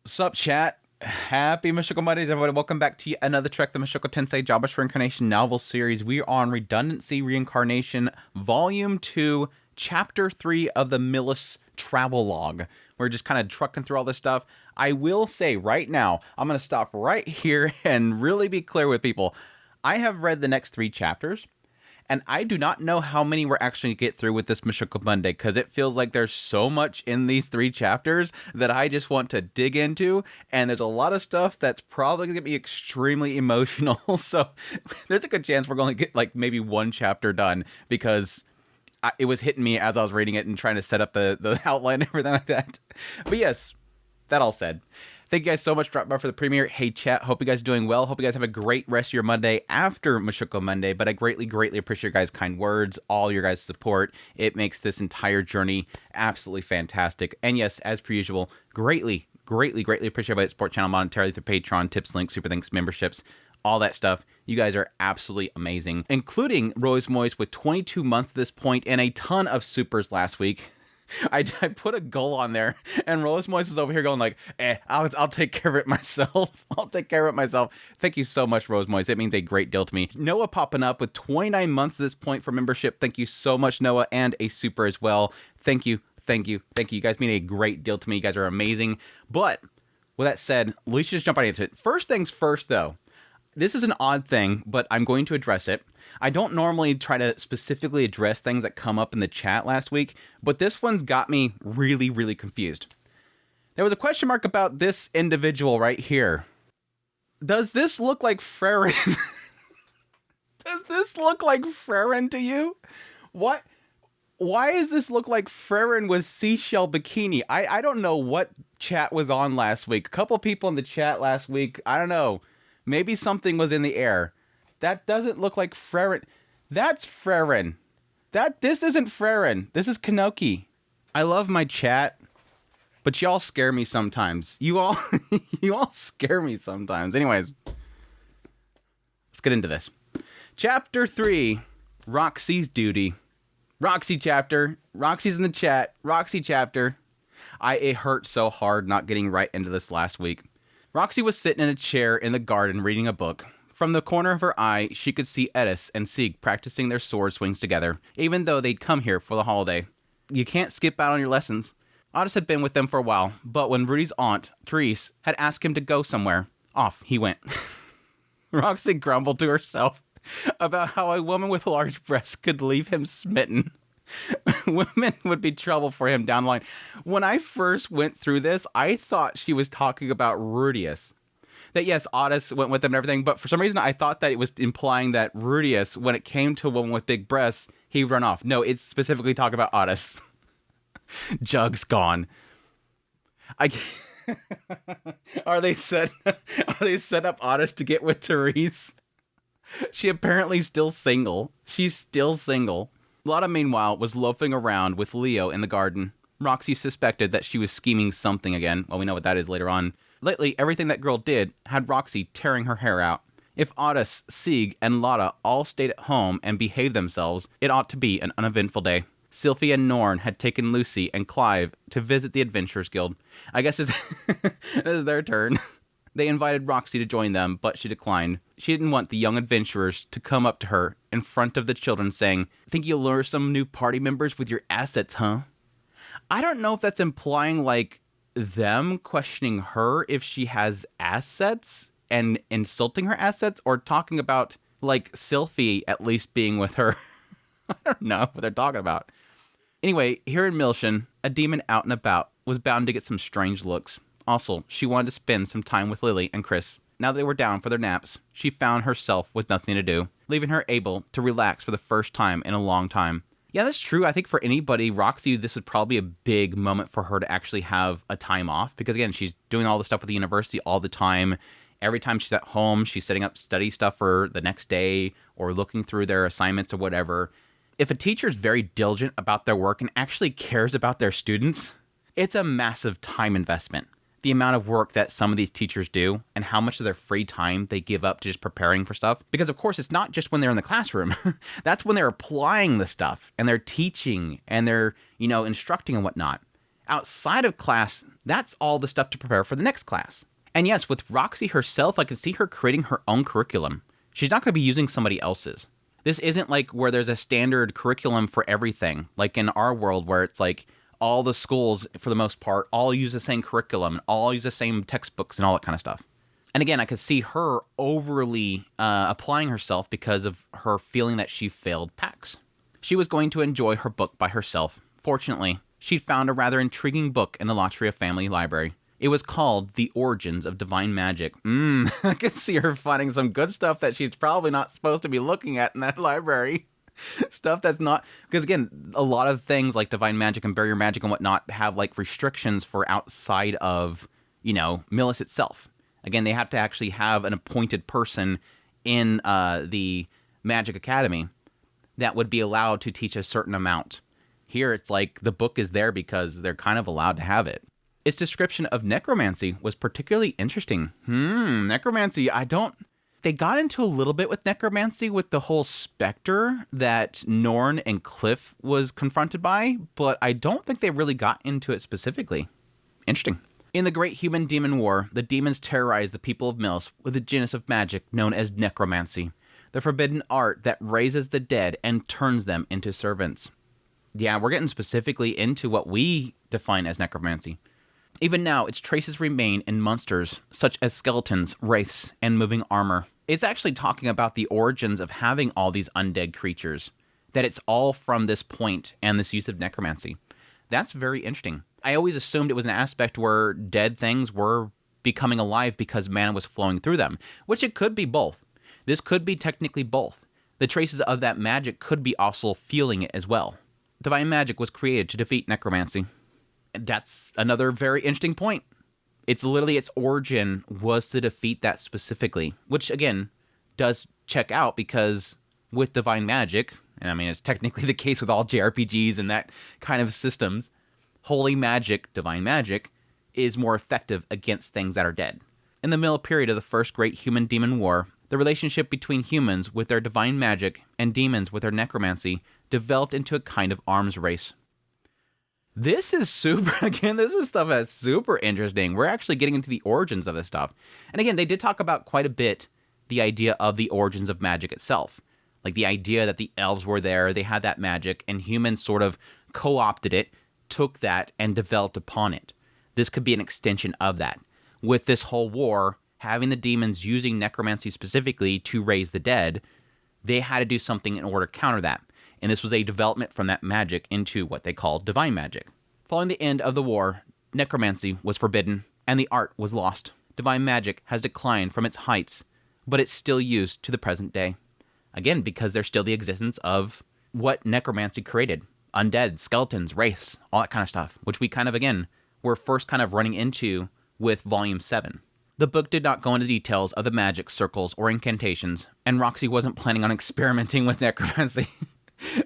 Sup, chat? Happy Mushoku Mondays, everybody. Welcome back to another trek, the Mushoku Tensei Jobless Reincarnation novel series. We are on Redundant Reincarnation, Vol.2, Chapter 3 of the Millis Travel Log. We're just kind of trucking through all this stuff. I will say right now, I'm going to stop right here and really be clear with people. I have read the next 3 chapters. And I do not know how many we're actually get through with this Mishok Monday, because it feels like there's so much in these 3 chapters that I just want to dig into, and there's a lot of stuff that's probably going to be extremely emotional, so there's a good chance we're going to get like maybe 1 chapter done, because it was hitting me as I was reading it and trying to set up the outline and everything like that. But yes, that all said, thank you guys so much for dropping by for the premiere. Hey, chat. Hope you guys are doing well. Hope you guys have a great rest of your Monday after Mushoku Monday. But I greatly, greatly appreciate your guys' kind words, all your guys' support. It makes this entire journey absolutely fantastic. And yes, as per usual, greatly, greatly, greatly appreciate everybody that support channel monetarily through Patreon, tips, links, super thanks, memberships, all that stuff. You guys are absolutely amazing, including Rose Moist with 22 months at this point and a ton of supers last week. I put a goal on there, and Rose Moist is over here going like, I'll take care of it myself. I'll take care of it myself. Thank you so much, Rose Moist. It means a great deal to me. Noah popping up with 29 months at this point for membership. Thank you so much, Noah, and a super as well. Thank you, thank you, thank you. You guys mean a great deal to me. You guys are amazing. But with that said, let's just jump right into it. First things first, though. This is an odd thing, but I'm going to address it. I don't normally try to specifically address things that come up in the chat last week, but this one's got me really, really confused. There was a question mark about this individual right here. Does this look like Frerin? Does this look like Frerin to you? What? Why does this look like Frerin with seashell bikini? I don't know what chat was on last week. A couple people in the chat last week, I don't know. Maybe something was in the air. That doesn't look like Frerin. That's Frerin. This isn't Frerin. This is Kanoki. I love my chat, but y'all scare me sometimes. You all scare me sometimes. Anyways, let's get into this. Chapter 3, Roxy's Duty. Roxy chapter. Roxy's in the chat. Roxy chapter. It hurt so hard not getting right into this last week. Roxy was sitting in a chair in the garden reading a book. From the corner of her eye, she could see Edis and Sieg practicing their sword swings together, even though they'd come here for the holiday. You can't skip out on your lessons. Otis had been with them for a while, but when Rudy's aunt, Therese, had asked him to go somewhere, off he went. Roxy grumbled to herself about how a woman with large breasts could leave him smitten. Women would be trouble for him down the line. When I first went through this, I thought she was talking about Rudius. That yes, Otis went with him and everything, but for some reason I thought that it was implying that Rudius, when it came to a woman with big breasts, he'd run off. No, it's specifically talking about Otis. Jug's gone. Are they set up Otis to get with Therese? She apparently still single. She's still single. Lotta, meanwhile, was loafing around with Leo in the garden. Roxy suspected that she was scheming something again. Well, we know what that is later on. Lately, everything that girl did had Roxy tearing her hair out. If Otis, Sieg, and Lotta all stayed at home and behaved themselves, it ought to be an uneventful day. Sylphie and Norn had taken Lucy and Clive to visit the Adventurers Guild. I guess this is their turn. They invited Roxy to join them, but she declined. She didn't want the young adventurers to come up to her in front of the children saying, "Think you'll lure some new party members with your assets, huh?" I don't know if that's implying, like, them questioning her if she has assets and insulting her assets, or talking about, like, Sylphie at least being with her. I don't know what they're talking about. Anyway, here in Milshin, a demon out and about was bound to get some strange looks. Also, she wanted to spend some time with Lily and Chris. Now that they were down for their naps, she found herself with nothing to do, leaving her able to relax for the first time in a long time. Yeah, that's true. I think for anybody, Roxy, this would probably be a big moment for her to actually have a time off. Because again, she's doing all the stuff with the university all the time. Every time she's at home, she's setting up study stuff for the next day or looking through their assignments or whatever. If a teacher is very diligent about their work and actually cares about their students, it's a massive time investment. The amount of work that some of these teachers do and how much of their free time they give up to just preparing for stuff. Because of course, it's not just when they're in the classroom. That's when they're applying the stuff and they're teaching and they're, instructing and whatnot. outside of class, that's all the stuff to prepare for the next class. And yes, with Roxy herself, I could see her creating her own curriculum. She's not going to be using somebody else's. This isn't like where there's a standard curriculum for everything, like in our world where it's like all the schools, for the most part, all use the same curriculum, all use the same textbooks and all that kind of stuff. And again, I could see her overly applying herself because of her feeling that she failed PAX. She was going to enjoy her book by herself. Fortunately, she'd found a rather intriguing book in the Latria family library. It was called The Origins of Divine Magic. I could see her finding some good stuff that she's probably not supposed to be looking at in that library. Stuff that's not... Because again, a lot of things like Divine Magic and Barrier Magic and whatnot have like restrictions for outside of, Millis itself. Again, they have to actually have an appointed person in the Magic Academy that would be allowed to teach a certain amount. Here, it's like the book is there because they're kind of allowed to have it. Its description of necromancy was particularly interesting. Necromancy, They got into a little bit with necromancy with the whole specter that Norn and Cliff was confronted by, but I don't think they really got into it specifically. Interesting. In the Great Human Demon War, the demons terrorized the people of Millis with a genus of magic known as necromancy, the forbidden art that raises the dead and turns them into servants. Yeah, we're getting specifically into what we define as necromancy. Even now, its traces remain in monsters such as skeletons, wraiths, and moving armor. It's actually talking about the origins of having all these undead creatures, that it's all from this point and this use of necromancy. That's very interesting. I always assumed it was an aspect where dead things were becoming alive because mana was flowing through them, which it could be both. This could be technically both. The traces of that magic could be also fueling it as well. Divine magic was created to defeat necromancy. That's another very interesting point. It's literally its origin was to defeat that specifically, which again does check out because with divine magic, and I mean it's technically the case with all JRPGs and that kind of systems, holy magic, divine magic, is more effective against things that are dead. In the middle period of the first Great Human Demon War, the relationship between humans with their divine magic and demons with their necromancy developed into a kind of arms race. This is this is stuff that's super interesting. We're actually getting into the origins of this stuff. And again, they did talk about quite a bit the idea of the origins of magic itself. Like the idea that the elves were there, they had that magic, and humans sort of co-opted it, took that, and developed upon it. This could be an extension of that. With this whole war, having the demons using necromancy specifically to raise the dead, they had to do something in order to counter that. And this was a development from that magic into what they called divine magic. Following the end of the war, necromancy was forbidden, and the art was lost. Divine magic has declined from its heights, but it's still used to the present day. Again, because there's still the existence of what necromancy created. Undead, skeletons, wraiths, all that kind of stuff, which we kind of, again, were first kind of running into with Volume 7. The book did not go into details of the magic, circles, or incantations, and Roxy wasn't planning on experimenting with necromancy.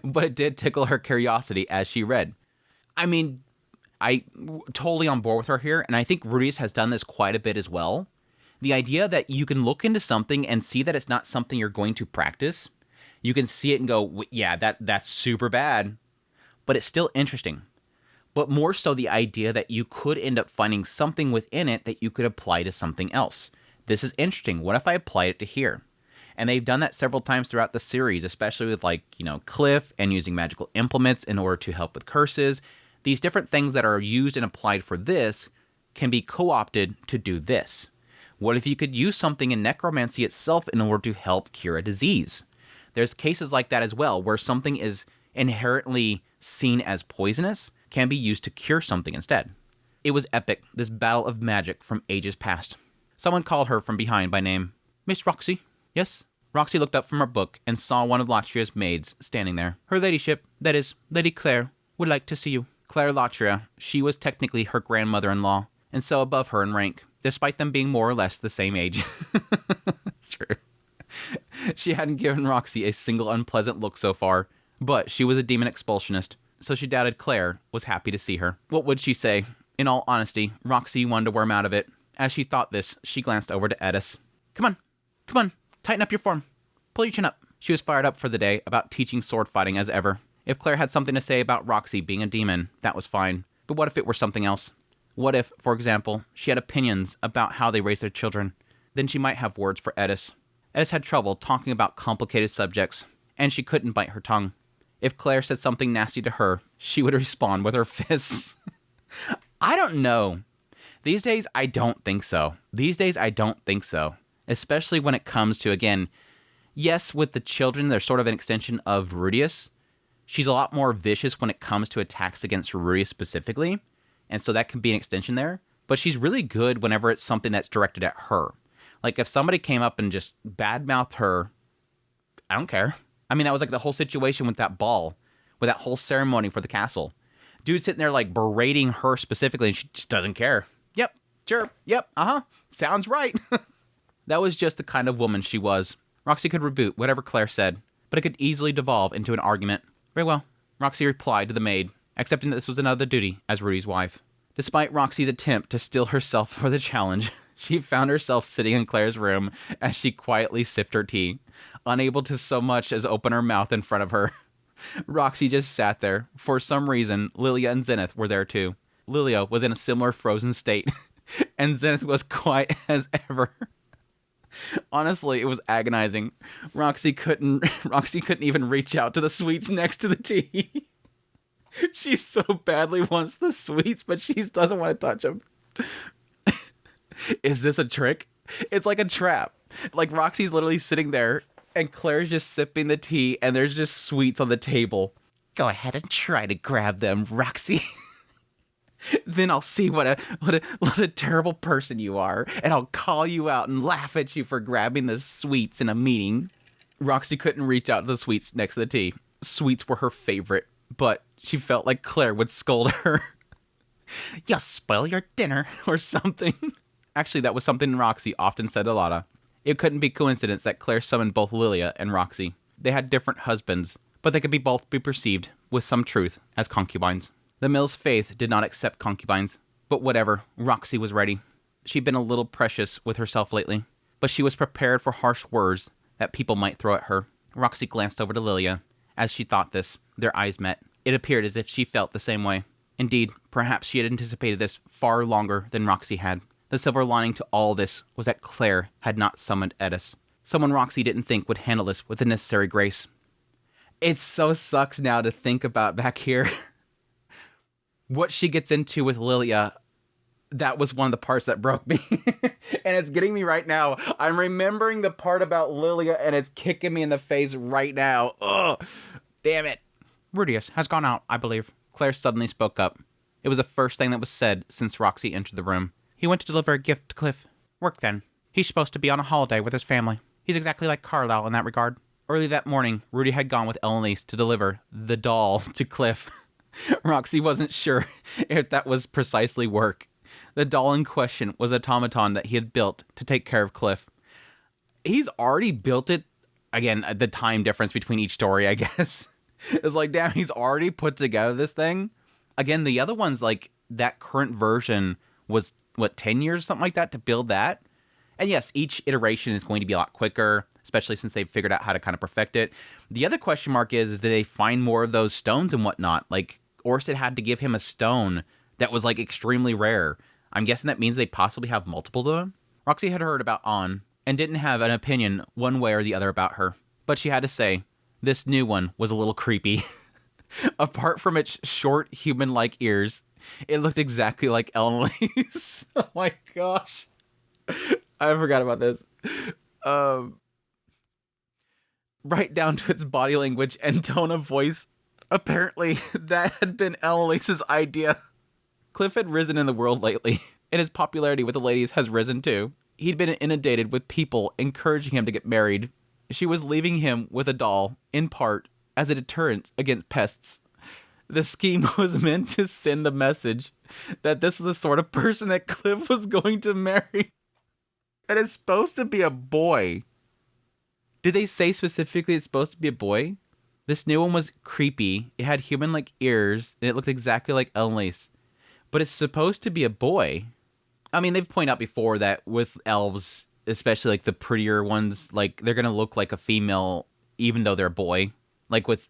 But it did tickle her curiosity as she read. I mean, I totally on board with her here, and I think Rudius has done this quite a bit as well. The idea that you can look into something and see that it's not something you're going to practice. You can see it and go, yeah, that's super bad. But it's still interesting. But more so the idea that you could end up finding something within it that you could apply to something else. This is interesting. What if I applied it to here? And they've done that several times throughout the series, especially with Cliff and using magical implements in order to help with curses. These different things that are used and applied for this can be co-opted to do this. What if you could use something in necromancy itself in order to help cure a disease? There's cases like that as well, where something is inherently seen as poisonous can be used to cure something instead. It was epic, this battle of magic from ages past. Someone called her from behind by name. Miss Roxy? Yes? Roxy looked up from her book and saw one of Latria's maids standing there. Her ladyship, that is, Lady Claire, would like to see you. Claire Latria, she was technically her grandmother-in-law, and so above her in rank, despite them being more or less the same age. It's true. She hadn't given Roxy a single unpleasant look so far, but she was a demon expulsionist, so she doubted Claire was happy to see her. What would she say? In all honesty, Roxy wanted to worm out of it. As she thought this, she glanced over to Edis. Come on, tighten up your form. Pull your chin up. She was fired up for the day about teaching sword fighting as ever. If Claire had something to say about Roxy being a demon, that was fine. But what if it were something else? What if, for example, she had opinions about how they raise their children? Then she might have words for Edis. Edis had trouble talking about complicated subjects, and she couldn't bite her tongue. If Claire said something nasty to her, she would respond with her fists. I don't know. These days, I don't think so. Especially when it comes to, again, yes, with the children, they're sort of an extension of Rudius. She's a lot more vicious when it comes to attacks against Rudius specifically, and so that can be an extension there. But she's really good whenever it's something that's directed at her. Like, if somebody came up and just badmouthed her, I don't care. I mean, that was like the whole situation with that ball, with that whole ceremony for the castle. Dude's sitting there, like, berating her specifically, and she just doesn't care. Yep, sure, yep, sounds right. That was just the kind of woman she was. Roxy could reboot whatever Claire said, but it could easily devolve into an argument. Very well, Roxy replied to the maid, accepting that this was another duty as Rudy's wife. Despite Roxy's attempt to steel herself for the challenge, she found herself sitting in Claire's room as she quietly sipped her tea, unable to so much as open her mouth in front of her. Roxy just sat there. For some reason, Lilia and Zenith were there too. Lilia was in a similar frozen state, and Zenith was quiet as ever. Honestly, it was agonizing. Roxy couldn't even reach out to the sweets next to the tea. She so badly wants the sweets, but she doesn't want to touch them. Is this a trick? It's like a trap. Like, Roxy's literally sitting there, and Claire's just sipping the tea, and there's just sweets on the table. Go ahead and try to grab them, Roxy. Then I'll see what a terrible person you are, and I'll call you out and laugh at you for grabbing the sweets in a meeting. Roxy couldn't reach out to the sweets next to the tea. Sweets were her favorite, but she felt like Claire would scold her. You'll spoil your dinner, or something. Actually, that was something Roxy often said to Lotta. It couldn't be coincidence that Claire summoned both Lilia and Roxy. They had different husbands, but they could both be perceived, with some truth, as concubines. The Mill's faith did not accept concubines, but whatever, Roxy was ready. She'd been a little precious with herself lately, but she was prepared for harsh words that people might throw at her. Roxy glanced over to Lilia. As she thought this, their eyes met. It appeared as if she felt the same way. Indeed, perhaps she had anticipated this far longer than Roxy had. The silver lining to all this was that Claire had not summoned Edis. Someone Roxy didn't think would handle this with the necessary grace. It so sucks now to think about back here. What she gets into with Lilia, that was one of the parts that broke me. And it's getting me right now. I'm remembering the part about Lilia, and it's kicking me in the face right now. Ugh, damn it. Rudius has gone out, I believe. Claire suddenly spoke up. It was the first thing that was said since Roxy entered the room. He went to deliver a gift to Cliff. Work then. He's supposed to be on a holiday with his family. He's exactly like Carlisle in that regard. Early that morning, Rudy had gone with Eloise to deliver the doll to Cliff. Roxy wasn't sure if that was precisely work. The doll in question was an automaton that he had built to take care of Cliff. He's already built it. Again, the time difference between each story, I guess. It's like, damn, he's already put together this thing. Again, the other ones, like, that current version was, 10 years, something like that, to build that? And yes, each iteration is going to be a lot quicker, especially since they've figured out how to kind of perfect it. The other question mark is did they find more of those stones and whatnot? Like, Orsted had to give him a stone that was, like, extremely rare. I'm guessing that means they possibly have multiples of them? Roxy had heard about An, and didn't have an opinion one way or the other about her. But she had to say, this new one was a little creepy. Apart from its short, human-like ears, it looked exactly like Eloise. Oh my gosh. I forgot about this. Right down to its body language and tone of voice. Apparently, that had been Eloise's idea. Cliff had risen in the world lately, and his popularity with the ladies has risen too. He'd been inundated with people encouraging him to get married. She was leaving him with a doll, in part, as a deterrent against pests. The scheme was meant to send the message that this was the sort of person that Cliff was going to marry. And it's supposed to be a boy. Did they say specifically it's supposed to be a boy? This new one was creepy. It had human-like ears, and it looked exactly like Eloise. But it's supposed to be a boy. I mean, they've pointed out before that with elves, especially like the prettier ones, like they're going to look like a female even though they're a boy. Like with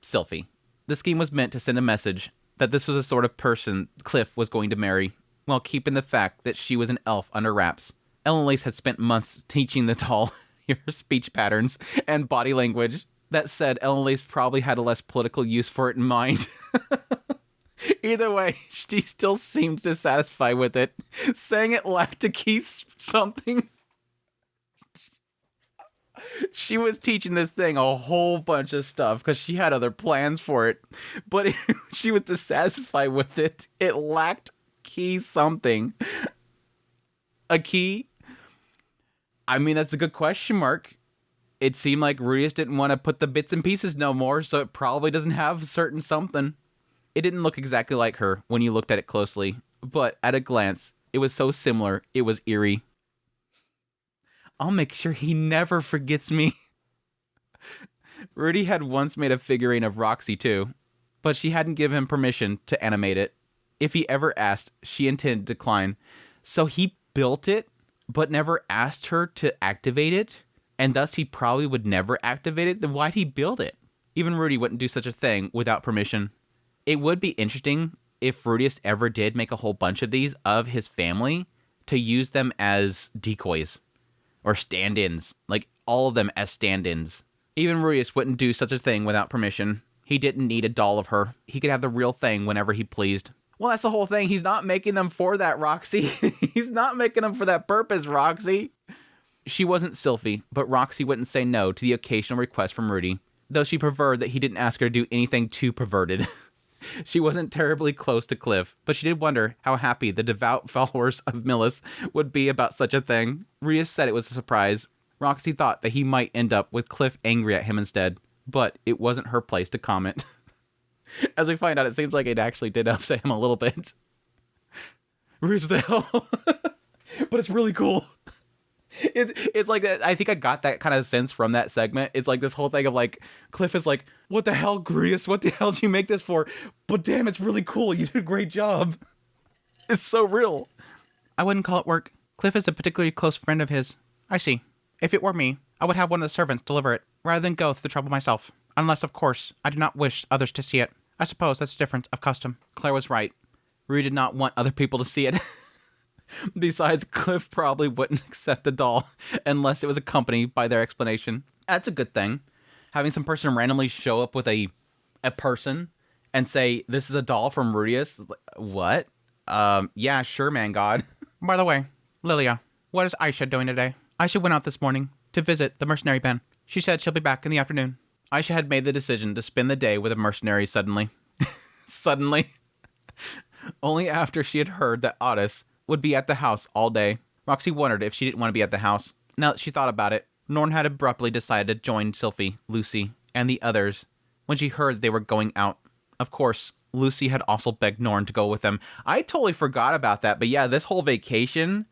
Sylphie. The scheme was meant to send a message that this was the sort of person Cliff was going to marry, while keeping the fact that she was an elf under wraps. Ellen had spent months teaching the doll her speech patterns and body language. That said, Ellen probably had a less political use for it in mind. Either way, she still seems dissatisfied with it, saying it lacked a key something. She was teaching this thing a whole bunch of stuff because she had other plans for it, but she was dissatisfied with it. It lacked key something. A key? I mean, that's a good question mark. It seemed like Rudius didn't want to put the bits and pieces no more, so it probably doesn't have certain something. It didn't look exactly like her when you looked at it closely, but at a glance, it was so similar, it was eerie. I'll make sure he never forgets me. Rudy had once made a figurine of Roxy too, but she hadn't given him permission to animate it. If he ever asked, she intended to decline. So he built it, but never asked her to activate it, and thus he probably would never activate it. Then why'd he build it? Even Rudy wouldn't do such a thing without permission. It would be interesting if Rudius ever did make a whole bunch of these of his family to use them as decoys or stand-ins, like all of them as stand-ins. Even Rudius wouldn't do such a thing without permission. He didn't need a doll of her. He could have the real thing whenever he pleased. Well, that's the whole thing. He's not making them for that, Roxy. He's not making them for that purpose, Roxy. She wasn't Sylphie, but Roxy wouldn't say no to the occasional request from Rudy, though she preferred that he didn't ask her to do anything too perverted. She wasn't terribly close to Cliff, but she did wonder how happy the devout followers of Millis would be about such a thing. Rudius said it was a surprise. Roxy thought that he might end up with Cliff angry at him instead, but it wasn't her place to comment. As we find out, it seems like it actually did upset him a little bit. Rudius, the hell? But it's really cool. It's like that. I think I got that kind of sense from that segment. It's like this whole thing of like Cliff is like, what the hell, Grudius? What the hell did you make this for? But damn, it's really cool. You did a great job. It's so real. I wouldn't call it work. Cliff is a particularly close friend of his. I see. If it were me, I would have one of the servants deliver it, rather than go through the trouble myself. Unless, of course, I do not wish others to see it. I suppose that's a difference of custom. Claire was right. Rue did not want other people to see it. Besides, Cliff probably wouldn't accept the doll unless it was accompanied by their explanation. That's a good thing. Having some person randomly show up with a person and say, this is a doll from Rudius. What? Yeah, sure, man, God. By the way, Lilia, what is Aisha doing today? Aisha went out this morning to visit the mercenary band. She said she'll be back in the afternoon. Aisha had made the decision to spend the day with a mercenary suddenly. Suddenly. Only after she had heard that Otis would be at the house all day. Roxy wondered if she didn't want to be at the house. Now that she thought about it, Norn had abruptly decided to join Sylphie, Lucy, and the others when she heard they were going out. Of course, Lucy had also begged Norn to go with them. I totally forgot about that, but yeah, this whole vacation,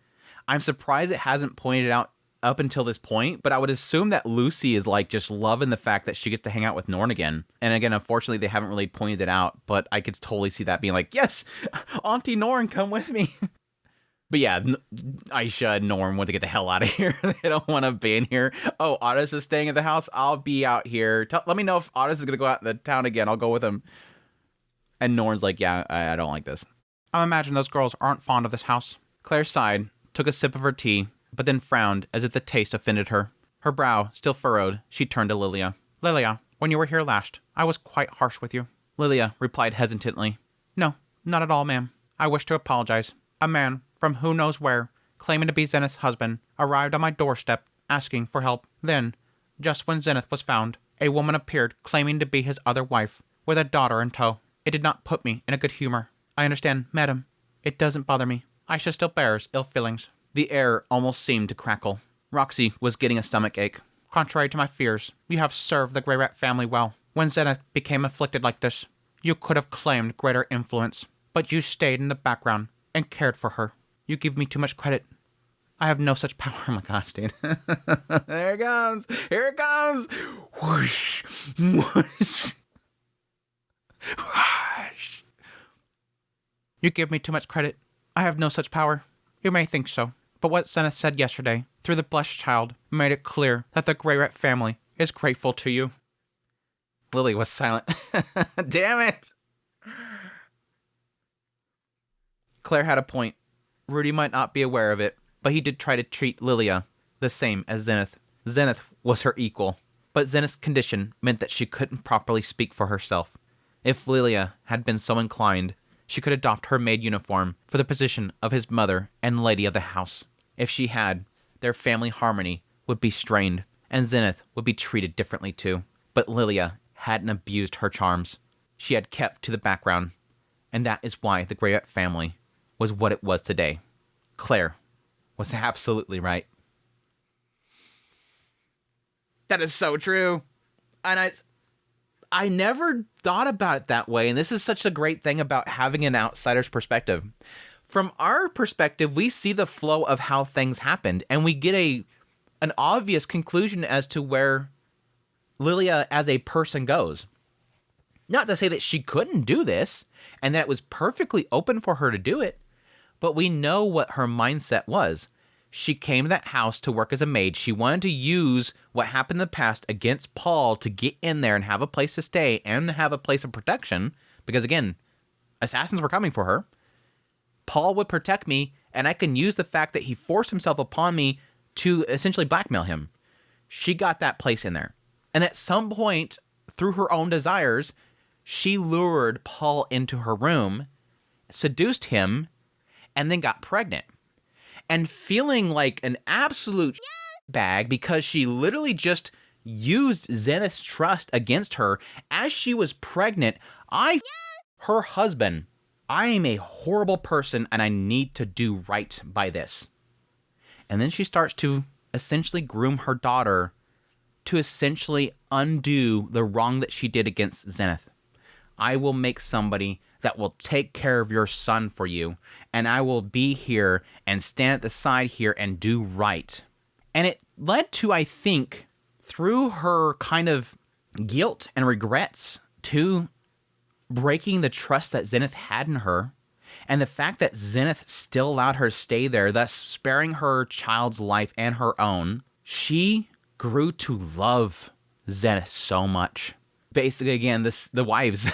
I'm surprised it hasn't pointed out up until this point, but I would assume that Lucy is like just loving the fact that she gets to hang out with Norn again. And again, unfortunately, they haven't really pointed it out, but I could totally see that being like, yes, Auntie Norn, come with me. But yeah, Aisha and Norm want to get the hell out of here. They don't want to be in here. Oh, Otis is staying at the house. I'll be out here. Let me know if Otis is going to go out in the town again. I'll go with him. And Norn's like, yeah, I don't like this. I imagine those girls aren't fond of this house. Claire sighed, took a sip of her tea, but then frowned as if the taste offended her. Her brow still furrowed, she turned to Lilia. Lilia, when you were here last, I was quite harsh with you. Lilia replied hesitantly. No, not at all, ma'am. I wish to apologize. A man from who knows where, claiming to be Zenith's husband, arrived on my doorstep, asking for help. Then, just when Zenith was found, a woman appeared claiming to be his other wife, with a daughter in tow. It did not put me in a good humor. I understand, madam. It doesn't bother me. Aisha still bears ill feelings. The air almost seemed to crackle. Roxy was getting a stomachache. Contrary to my fears, you have served the Grey Rat family well. When Zenith became afflicted like this, you could have claimed greater influence, but you stayed in the background and cared for her. You give me too much credit. I have no such power. Oh my gosh, dude. There it comes. Here it comes. Whoosh. Whoosh. Whoosh. You give me too much credit. I have no such power. You may think so, but what Zenith said yesterday, through the blessed child, made it clear that the Grey Rat family is grateful to you. Lily was silent. Damn it. Claire had a point. Rudy might not be aware of it, but he did try to treat Lilia the same as Zenith. Zenith was her equal, but Zenith's condition meant that she couldn't properly speak for herself. If Lilia had been so inclined, she could adopt her maid uniform for the position of his mother and lady of the house. If she had, their family harmony would be strained, and Zenith would be treated differently too. But Lilia hadn't abused her charms. She had kept to the background, and that is why the Greyet family was what it was today. Claire was absolutely right. That is so true. And I never thought about it that way, and this is such a great thing about having an outsider's perspective. From our perspective, we see the flow of how things happened, and we get an obvious conclusion as to where Lilia as a person goes. Not to say that she couldn't do this, and that it was perfectly open for her to do it, but we know what her mindset was. She came to that house to work as a maid. She wanted to use what happened in the past against Paul to get in there and have a place to stay and have a place of protection, because again, assassins were coming for her. Paul would protect me, and I can use the fact that he forced himself upon me to essentially blackmail him. She got that place in there. And at some point, through her own desires, she lured Paul into her room, seduced him, and then got pregnant. And feeling like an absolute bag because she literally just used Zenith's trust against her as she was pregnant, her husband, I am a horrible person and I need to do right by this. And then she starts to essentially groom her daughter to essentially undo the wrong that she did against Zenith. I will make somebody that will take care of your son for you, and I will be here and stand at the side here and do right. And it led to, I think, through her kind of guilt and regrets, to breaking the trust that Zenith had in her, and the fact that Zenith still allowed her to stay there, thus sparing her child's life and her own. She grew to love Zenith so much. Basically, again, the wives.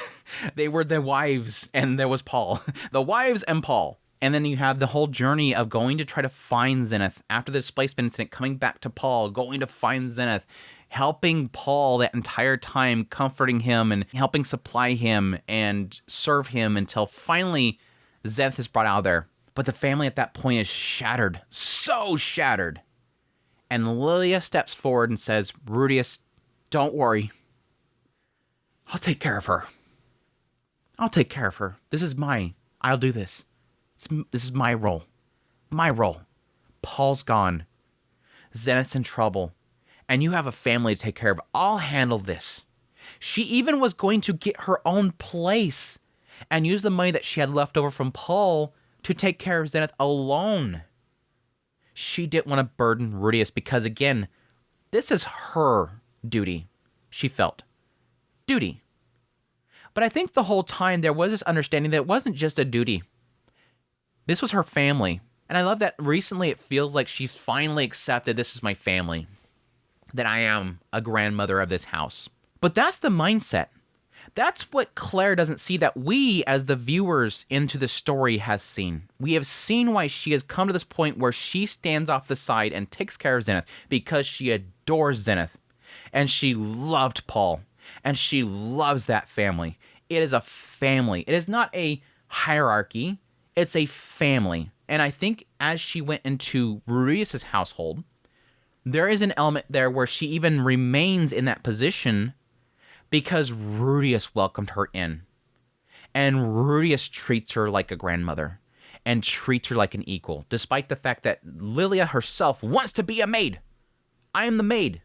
They were the wives, and there was Paul. The wives and Paul. And then you have the whole journey of going to try to find Zenith after the displacement incident, coming back to Paul, going to find Zenith, helping Paul that entire time, comforting him and helping supply him and serve him until finally Zenith is brought out of there. But the family at that point is shattered, so shattered. And Lilia steps forward and says, Rudius, don't worry. I'll take care of her. I'll take care of her. I'll do this. This is my role. My role. Paul's gone. Zenith's in trouble. And you have a family to take care of. I'll handle this. She even was going to get her own place and use the money that she had left over from Paul to take care of Zenith alone. She didn't want to burden Rudius because, again, this is her duty, she felt. Duty. But I think the whole time there was this understanding that it wasn't just a duty. This was her family. And I love that recently it feels like she's finally accepted this is my family. That I am a grandmother of this house. But that's the mindset. That's what Claire doesn't see that we as the viewers into the story has seen. We have seen why she has come to this point where she stands off the side and takes care of Zenith because she adores Zenith. And she loved Paul. And she loves that family. It is a family. It is not a hierarchy. It's a family. And I think as she went into Rudius' household, there is an element there where she even remains in that position because Rudius welcomed her in. And Rudius treats her like a grandmother and treats her like an equal, despite the fact that Lilia herself wants to be a maid. I am the maid.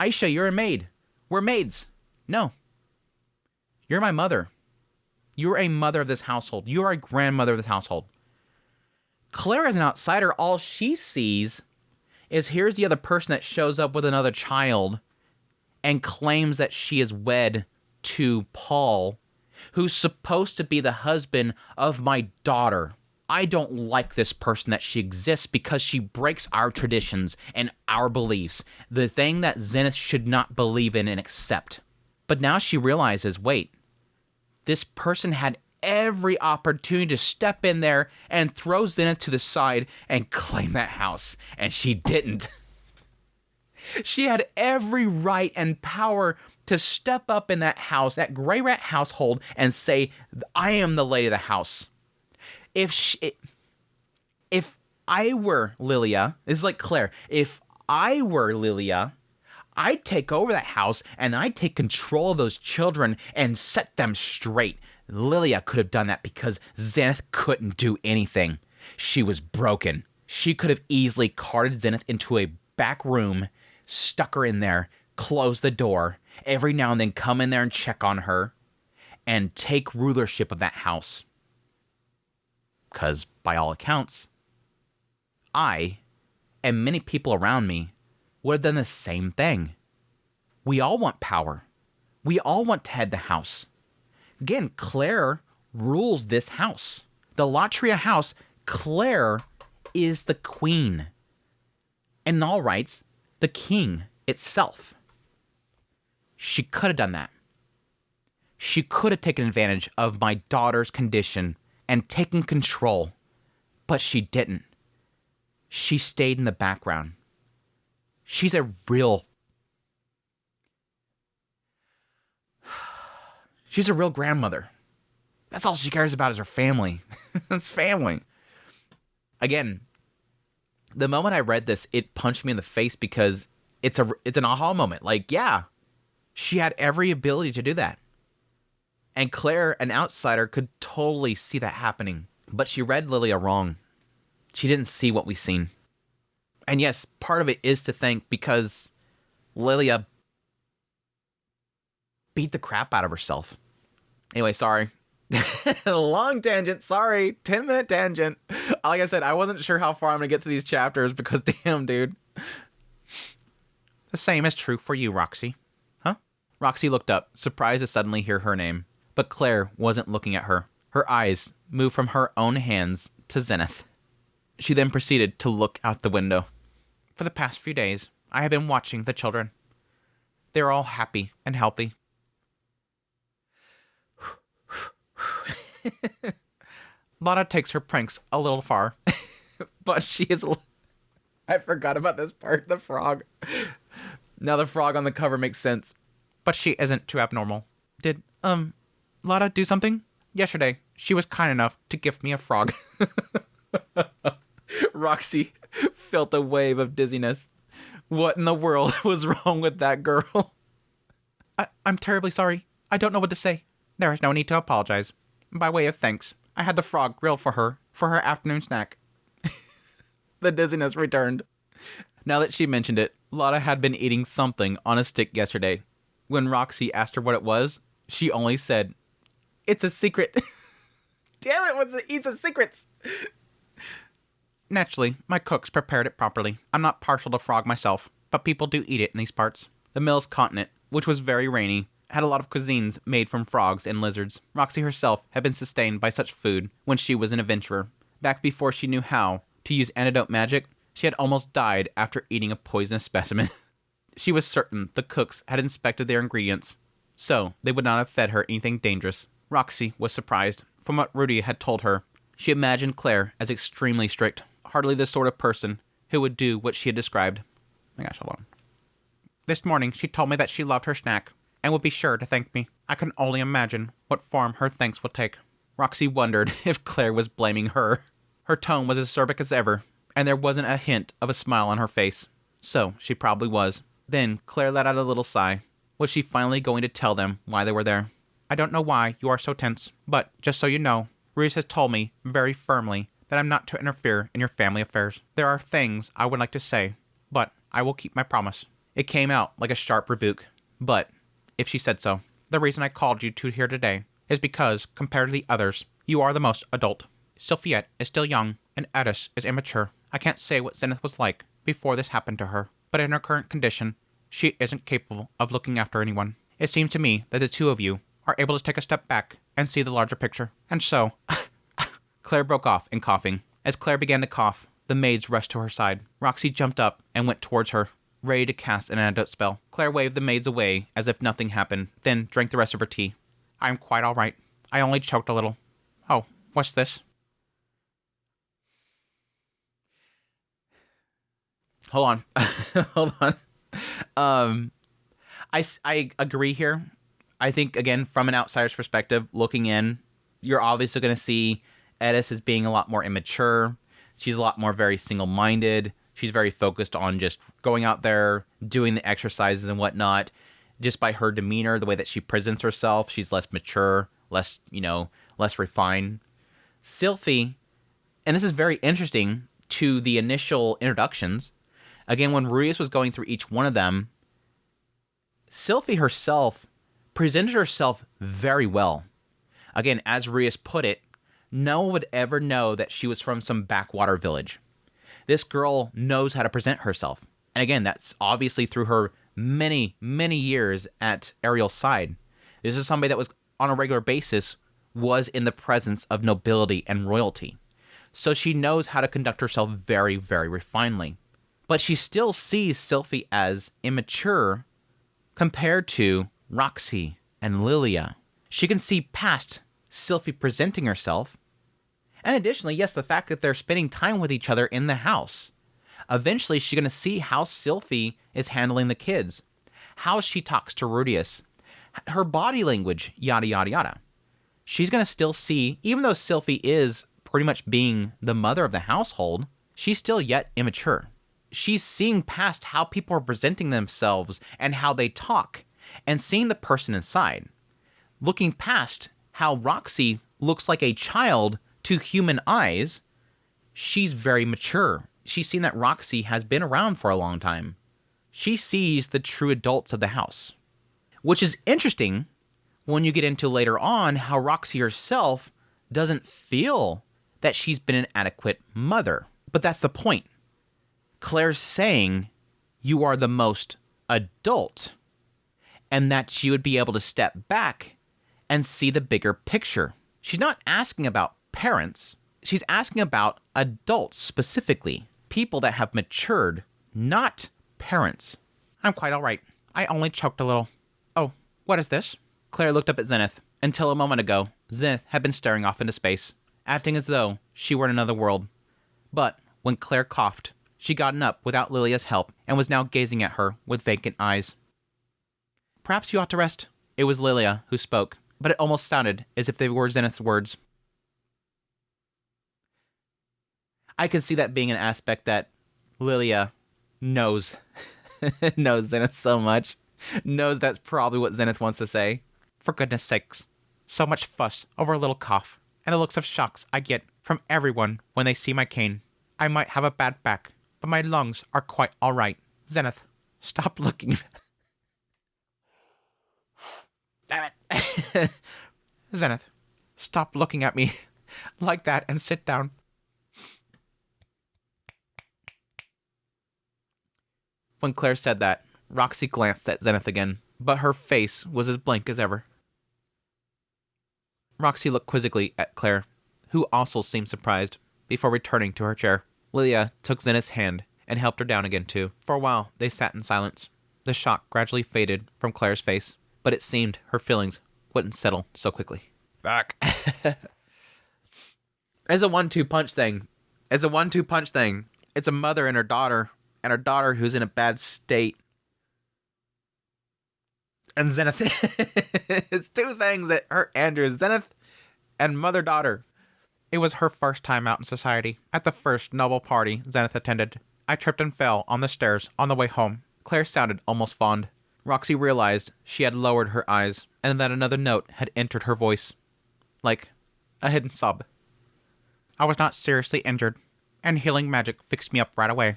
Aisha, you're a maid. We're maids. No. You're my mother. You're a mother of this household. You are a grandmother of this household. Claire, as an outsider, all she sees is here's the other person that shows up with another child and claims that she is wed to Paul, who's supposed to be the husband of my daughter. I don't like this person that she exists because she breaks our traditions and our beliefs, the thing that Zenith should not believe in and accept. But now she realizes, wait, this person had every opportunity to step in there and throw Zenith to the side and claim that house, and she didn't. She had every right and power to step up in that house, that gray rat household, and say, I am the lady of the house. If I were Lilia, it's like Claire, if I were Lilia, I'd take over that house and I'd take control of those children and set them straight. Lilia could have done that because Zenith couldn't do anything. She was broken. She could have easily carted Zenith into a back room, stuck her in there, closed the door, every now and then come in there and check on her, and take rulership of that house. Because, by all accounts, I, and many people around me, would have done the same thing. We all want power. We all want to head the house. Again, Claire rules this house. The Latria house, Claire is the queen. And in all rights, the king itself. She could have done that. She could have taken advantage of my daughter's condition and taken control. But she didn't. She stayed in the background. She's a real grandmother. That's all she cares about is her family. That's family. Again, the moment I read this, it punched me in the face because it's an aha moment. Like, yeah, she had every ability to do that. And Claire, an outsider, could totally see that happening. But she read Lilia wrong. She didn't see what we've seen. And yes, part of it is to thank because Lilia beat the crap out of herself. Anyway, sorry. Long tangent, sorry. 10-minute tangent. Like I said, I wasn't sure how far I'm going to get through these chapters because damn, dude. The same is true for you, Roxy. Huh? Roxy looked up, surprised to suddenly hear her name. But Claire wasn't looking at her. Her eyes moved from her own hands to Zenith. She then proceeded to look out the window. For the past few days, I have been watching the children. They're all happy and healthy. Lotta takes her pranks a little far, but she is... I forgot about this part, the frog. Now the frog on the cover makes sense, but she isn't too abnormal. Did, Lotta do something? Yesterday, she was kind enough to gift me a frog. Roxy felt a wave of dizziness. What in the world was wrong with that girl? I'm terribly sorry. I don't know what to say. There is no need to apologize. By way of thanks, I had the frog grilled for her afternoon snack. The dizziness returned. Now that she mentioned it, Lotta had been eating something on a stick yesterday. When Roxy asked her what it was, she only said, "It's a secret." Damn it, eats a secrets. Naturally, my cooks prepared it properly. I'm not partial to frog myself, but people do eat it in these parts. The Mills continent, which was very rainy, had a lot of cuisines made from frogs and lizards. Roxy herself had been sustained by such food when she was an adventurer. Back before she knew how to use antidote magic, she had almost died after eating a poisonous specimen. She was certain the cooks had inspected their ingredients, so they would not have fed her anything dangerous. Roxy was surprised. From what Rudy had told her, she imagined Claire as extremely strict, hardly the sort of person who would do what she had described. Oh my gosh, hold on. This morning, she told me that she loved her snack and would be sure to thank me. I can only imagine what form her thanks will take. Roxy wondered if Claire was blaming her. Her tone was as acerbic as ever, and there wasn't a hint of a smile on her face. So, she probably was. Then, Claire let out a little sigh. Was she finally going to tell them why they were there? I don't know why you are so tense, but just so you know, Reese has told me very firmly that I'm not to interfere in your family affairs. There are things I would like to say, but I will keep my promise. It came out like a sharp rebuke, but if she said so. The reason I called you two here today is because, compared to the others, you are the most adult. Sylphiette is still young, and Edis is immature. I can't say what Zenith was like before this happened to her, but in her current condition, she isn't capable of looking after anyone. It seems to me that the two of you are able to take a step back and see the larger picture. And so... Claire broke off in coughing. As Claire began to cough, the maids rushed to her side. Roxy jumped up and went towards her, ready to cast an antidote spell. Claire waved the maids away as if nothing happened, then drank the rest of her tea. I am quite all right. I only choked a little. What's this? Hold on. Hold on. I agree here. I think, again, from an outsider's perspective, looking in, you're obviously going to see Edis as being a lot more immature. She's a lot more very single-minded. She's very focused on just going out there, doing the exercises and whatnot. Just by her demeanor, the way that she presents herself, she's less mature, less refined. Sylphie, and this is very interesting to the initial introductions. Again, when Rudius was going through each one of them, Sylphie herself presented herself very well. Again, as Rudius put it, no one would ever know that she was from some backwater village. This girl knows how to present herself. And again, that's obviously through her many, many years at Ariel's side. This is somebody that was, on a regular basis, was in the presence of nobility and royalty. So she knows how to conduct herself very, very refinedly. But she still sees Sylphie as immature compared to Roxy and Lilia. She can see past Sylphie presenting herself. And additionally, yes, the fact that they're spending time with each other in the house. Eventually, she's going to see how Sylphie is handling the kids, how she talks to Rudius, her body language, yada, yada, yada. She's going to still see, even though Sylphie is pretty much being the mother of the household, she's still yet immature. She's seeing past how people are presenting themselves and how they talk, and seeing the person inside. Looking past how Roxy looks like a child to human eyes, she's very mature. She's seen that Roxy has been around for a long time. She sees the true adults of the house. Which is interesting when you get into later on how Roxy herself doesn't feel that she's been an adequate mother. But that's the point. Claire's saying you are the most adult, and that she would be able to step back and see the bigger picture. She's not asking about parents. She's asking about adults specifically, people that have matured, not parents. I'm quite all right. I only choked a little. Oh, what is this? Claire looked up at Zenith. Until a moment ago, Zenith had been staring off into space, acting as though she were in another world. But when Claire coughed, she gotten up without Lilia's help and was now gazing at her with vacant eyes. Perhaps you ought to rest. It was Lilia who spoke, but it almost sounded as if they were Zenith's words. I can see that being an aspect that Lilia knows. Knows Zenith so much. Knows that's probably what Zenith wants to say. For goodness sakes. So much fuss over a little cough, and the looks of shocks I get from everyone when they see my cane. I might have a bad back, but my lungs are quite all right. Zenith, stop looking. Damn it. Zenith, stop looking at me like that and sit down. When Claire said that, Roxy glanced at Zenith again, but her face was as blank as ever. Roxy looked quizzically at Claire, who also seemed surprised, before returning to her chair. Lilia took Zenith's hand and helped her down again too. For a while, they sat in silence. The shock gradually faded from Claire's face, but it seemed her feelings wouldn't settle so quickly. Back. It's a 1-2 punch thing. It's a mother and her daughter who's in a bad state. And Zenith. It's two things that hurt Andrew. Zenith and mother-daughter. It was her first time out in society. At the first noble party Zenith attended, I tripped and fell on the stairs on the way home. Claire sounded almost fond. Roxy realized she had lowered her eyes, and that another note had entered her voice. Like a hidden sob. I was not seriously injured, and healing magic fixed me up right away.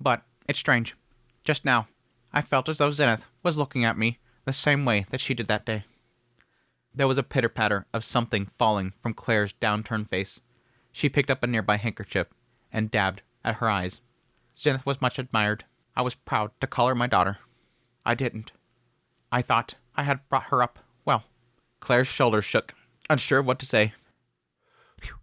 But it's strange. Just now, I felt as though Zenith was looking at me the same way that she did that day. There was a pitter-patter of something falling from Claire's downturned face. She picked up a nearby handkerchief and dabbed at her eyes. Zenith was much admired. I was proud to call her my daughter. I didn't. I thought I had brought her up well. Claire's shoulders shook, unsure of what to say. Whew.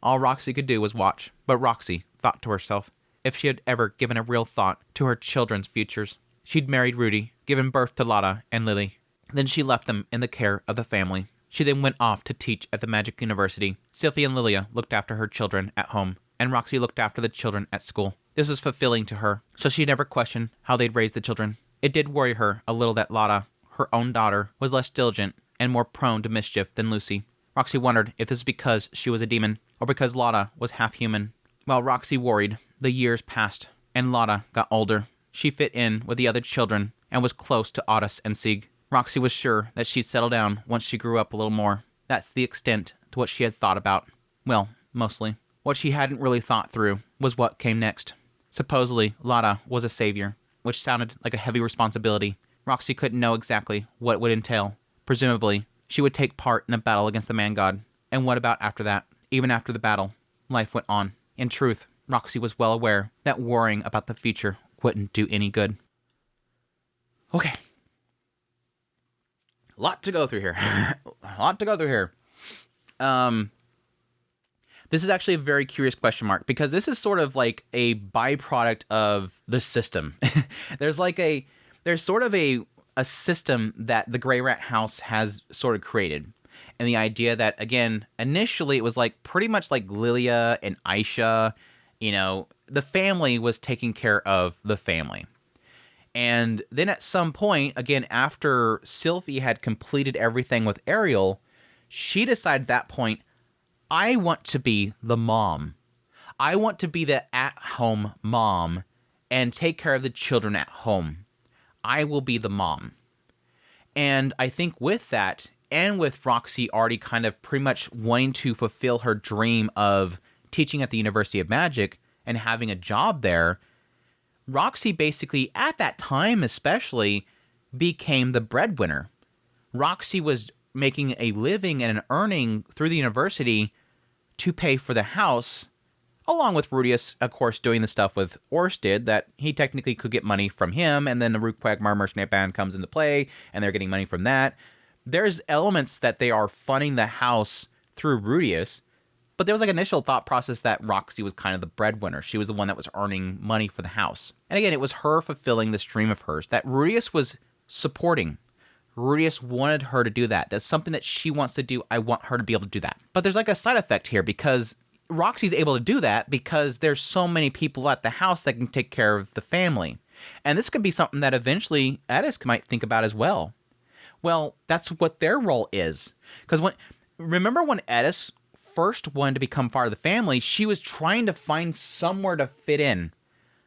All Roxy could do was watch, but Roxy thought to herself, if she had ever given a real thought to her children's futures. She'd married Rudy, given birth to Lotta and Lily. Then she left them in the care of the family. She then went off to teach at the Magic University. Sylvie and Lilia looked after her children at home, and Roxy looked after the children at school. This was fulfilling to her, so she never questioned how they'd raised the children. It did worry her a little that Lotta, her own daughter, was less diligent and more prone to mischief than Lucy. Roxy wondered if this was because she was a demon, or because Lotta was half human. While Roxy worried, the years passed, and Lotta got older. She fit in with the other children and was close to Otis and Sieg. Roxy was sure that she'd settle down once she grew up a little more. That's the extent to what she had thought about. Well, mostly. What she hadn't really thought through was what came next. Supposedly, Lotta was a savior, which sounded like a heavy responsibility. Roxy couldn't know exactly what it would entail. Presumably, she would take part in a battle against the man-god. And what about after that? Even after the battle, life went on. In truth, Roxy was well aware that worrying about the future wouldn't do any good. Okay. A lot to go through here. This is actually a very curious question mark, because this is sort of like a byproduct of the system. There's sort of a system that the Grey Rat House has sort of created. And the idea that, again, initially it was like pretty much like Lilia and Aisha, the family was taking care of the family. And then at some point, again, after Sylvie had completed everything with Ariel, she decided at that point, I want to be the mom. I want to be the at-home mom and take care of the children at home. I will be the mom. And I think with that, and with Roxy already kind of pretty much wanting to fulfill her dream of teaching at the University of Magic and having a job there, Roxy basically, at that time especially, became the breadwinner. Roxy was making a living and an earning through the university to pay for the house, along with Rudius, of course, doing the stuff with Orsted that he technically could get money from him, and then the Rookquagmar Mercenary Band comes into play, and they're getting money from that. There's elements that they are funding the house through Rudius, but there was like an initial thought process that Roxy was kind of the breadwinner. She was the one that was earning money for the house. And again, it was her fulfilling this dream of hers that Rudius was supporting. Rudius wanted her to do that. That's something that she wants to do. I want her to be able to do that. But there's like a side effect here, because Roxy's able to do that because there's so many people at the house that can take care of the family. And this could be something that eventually Edis might think about as well. Well, that's what their role is. Because remember when Edis first wanted to become part of the family, she was trying to find somewhere to fit in.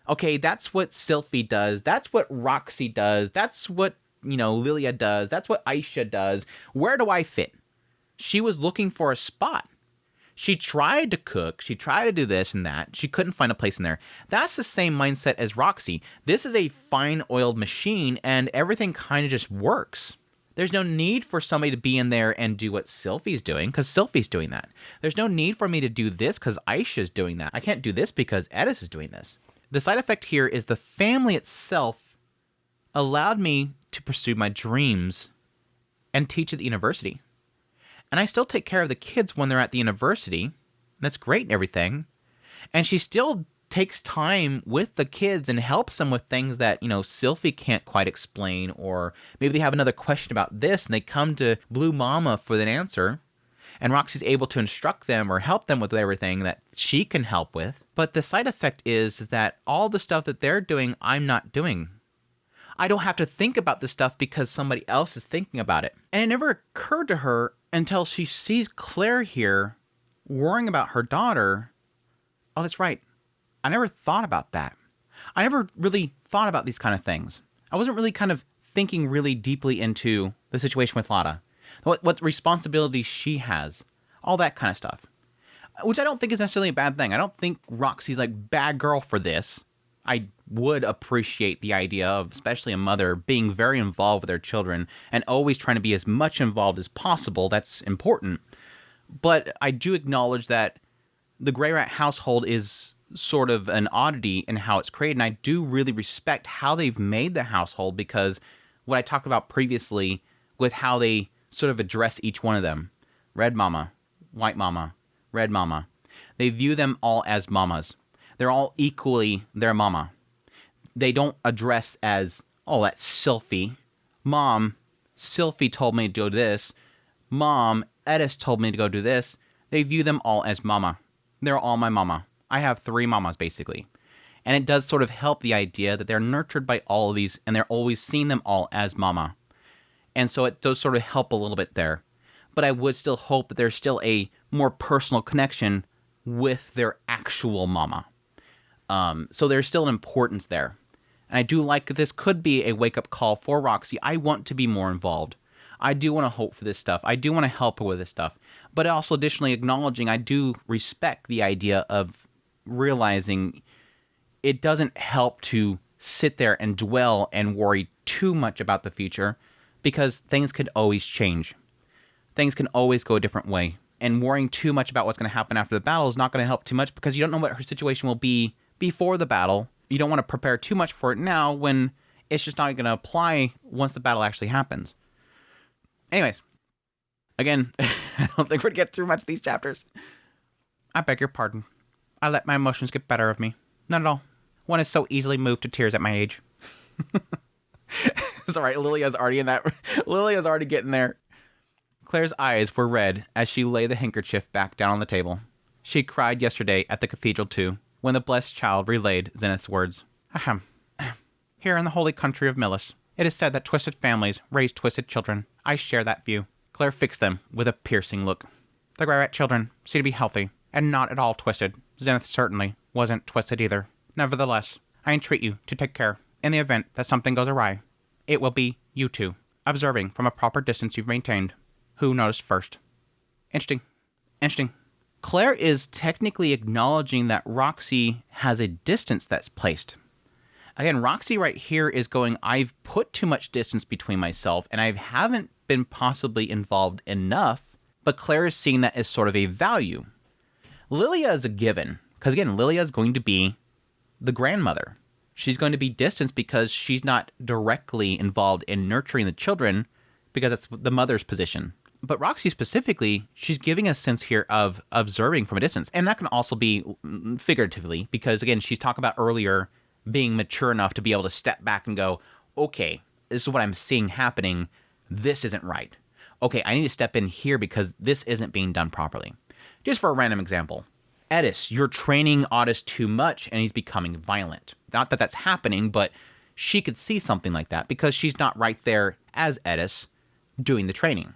Okay, that's what Sylphie does. That's what Roxy does. That's what, Lilia does. That's what Aisha does. Where do I fit? She was looking for a spot. She tried to cook. She tried to do this and that. She couldn't find a place in there. That's the same mindset as Roxy. This is a fine-oiled machine, and everything kind of just works. There's no need for somebody to be in there and do what Sylphie's doing, because Sylphie's doing that. There's no need for me to do this because Aisha's doing that. I can't do this because Edis is doing this. The side effect here is the family itself allowed me to pursue my dreams and teach at the university. And I still take care of the kids when they're at the university. That's great and everything. And she still takes time with the kids and helps them with things that, Sylphie can't quite explain, or maybe they have another question about this and they come to Blue Mama for an answer. And Roxy's able to instruct them or help them with everything that she can help with. But the side effect is that all the stuff that they're doing, I'm not doing. I don't have to think about this stuff because somebody else is thinking about it. And it never occurred to her until she sees Claire here worrying about her daughter. Oh, that's right. I never thought about that. I never really thought about these kind of things. I wasn't really kind of thinking really deeply into the situation with Lotta. What responsibilities she has. All that kind of stuff. Which I don't think is necessarily a bad thing. I don't think Roxy's like bad girl for this. I would appreciate the idea of, especially a mother, being very involved with their children and always trying to be as much involved as possible. That's important. But I do acknowledge that the Grey Rat household is sort of an oddity in how it's created. And I do really respect how they've made the household, because what I talked about previously with how they sort of address each one of them. Red Mama, White Mama, Red Mama. They view them all as mamas. They're all equally their mama. They don't address as, oh, that's Sylphie. Mom, Sylphie told me to do this. Mom, Edis told me to go do this. They view them all as mama. They're all my mama. I have 3 mamas, basically. And it does sort of help the idea that they're nurtured by all of these, and they're always seeing them all as mama. And so it does sort of help a little bit there. But I would still hope that there's still a more personal connection with their actual mama. So there's still an importance there. And I do like that this could be a wake-up call for Roxy. I want to be more involved. I do want to hope for this stuff. I do want to help her with this stuff. But also additionally acknowledging I do respect the idea of realizing it doesn't help to sit there and dwell and worry too much about the future, because things could always change. Things can always go a different way. And worrying too much about what's going to happen after the battle is not going to help too much, because you don't know what her situation will be before the battle. You don't want to prepare too much for it now when it's just not going to apply once the battle actually happens. Anyways, again, I don't think we're going to get through much of these chapters. I beg your pardon. I let my emotions get better of me. Not at all. One is so easily moved to tears at my age. It's all right. Lilia's already in that. Lilia's already getting there. Claire's eyes were red as she lay the handkerchief back down on the table. She cried yesterday at the cathedral too, when the blessed child relayed Zenith's words. Ahem. Here in the holy country of Millis, it is said that twisted families raise twisted children. I share that view. Claire fixed them with a piercing look. The Gryrat children seem to be healthy, and not at all twisted. Zenith certainly wasn't twisted either. Nevertheless, I entreat you to take care. In the event that something goes awry, it will be you two, observing from a proper distance you've maintained, who noticed first. Interesting. Claire is technically acknowledging that Roxy has a distance that's placed. Again, Roxy right here is going, I've put too much distance between myself, and I haven't been possibly involved enough, but Claire is seeing that as sort of a value. Lilia is a given, because again, Lilia is going to be the grandmother. She's going to be distanced because she's not directly involved in nurturing the children, because that's the mother's position. But Roxy specifically, she's giving a sense here of observing from a distance. And that can also be figuratively, because again, she's talking about earlier being mature enough to be able to step back and go, okay, this is what I'm seeing happening. This isn't right. Okay, I need to step in here because this isn't being done properly. Just for a random example, Edis, you're training Otis too much and he's becoming violent. Not that that's happening, but she could see something like that because she's not right there as Edis doing the training.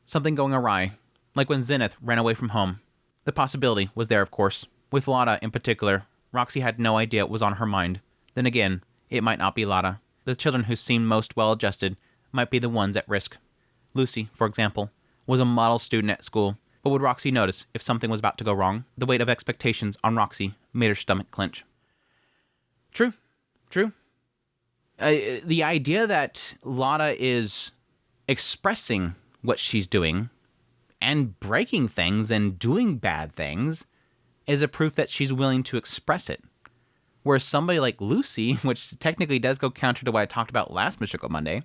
Something going awry, like when Zenith ran away from home. The possibility was there, of course. With Lada in particular, Roxy had no idea it was on her mind. Then again, it might not be Lada. The children who seemed most well-adjusted might be the ones at risk. Lucy, for example, was a model student at school, but would Roxy notice if something was about to go wrong? The weight of expectations on Roxy made her stomach clench. True. The idea that Lada is expressing what she's doing and breaking things and doing bad things is a proof that she's willing to express it. Whereas somebody like Lucy, which technically does go counter to what I talked about last Mishok Monday,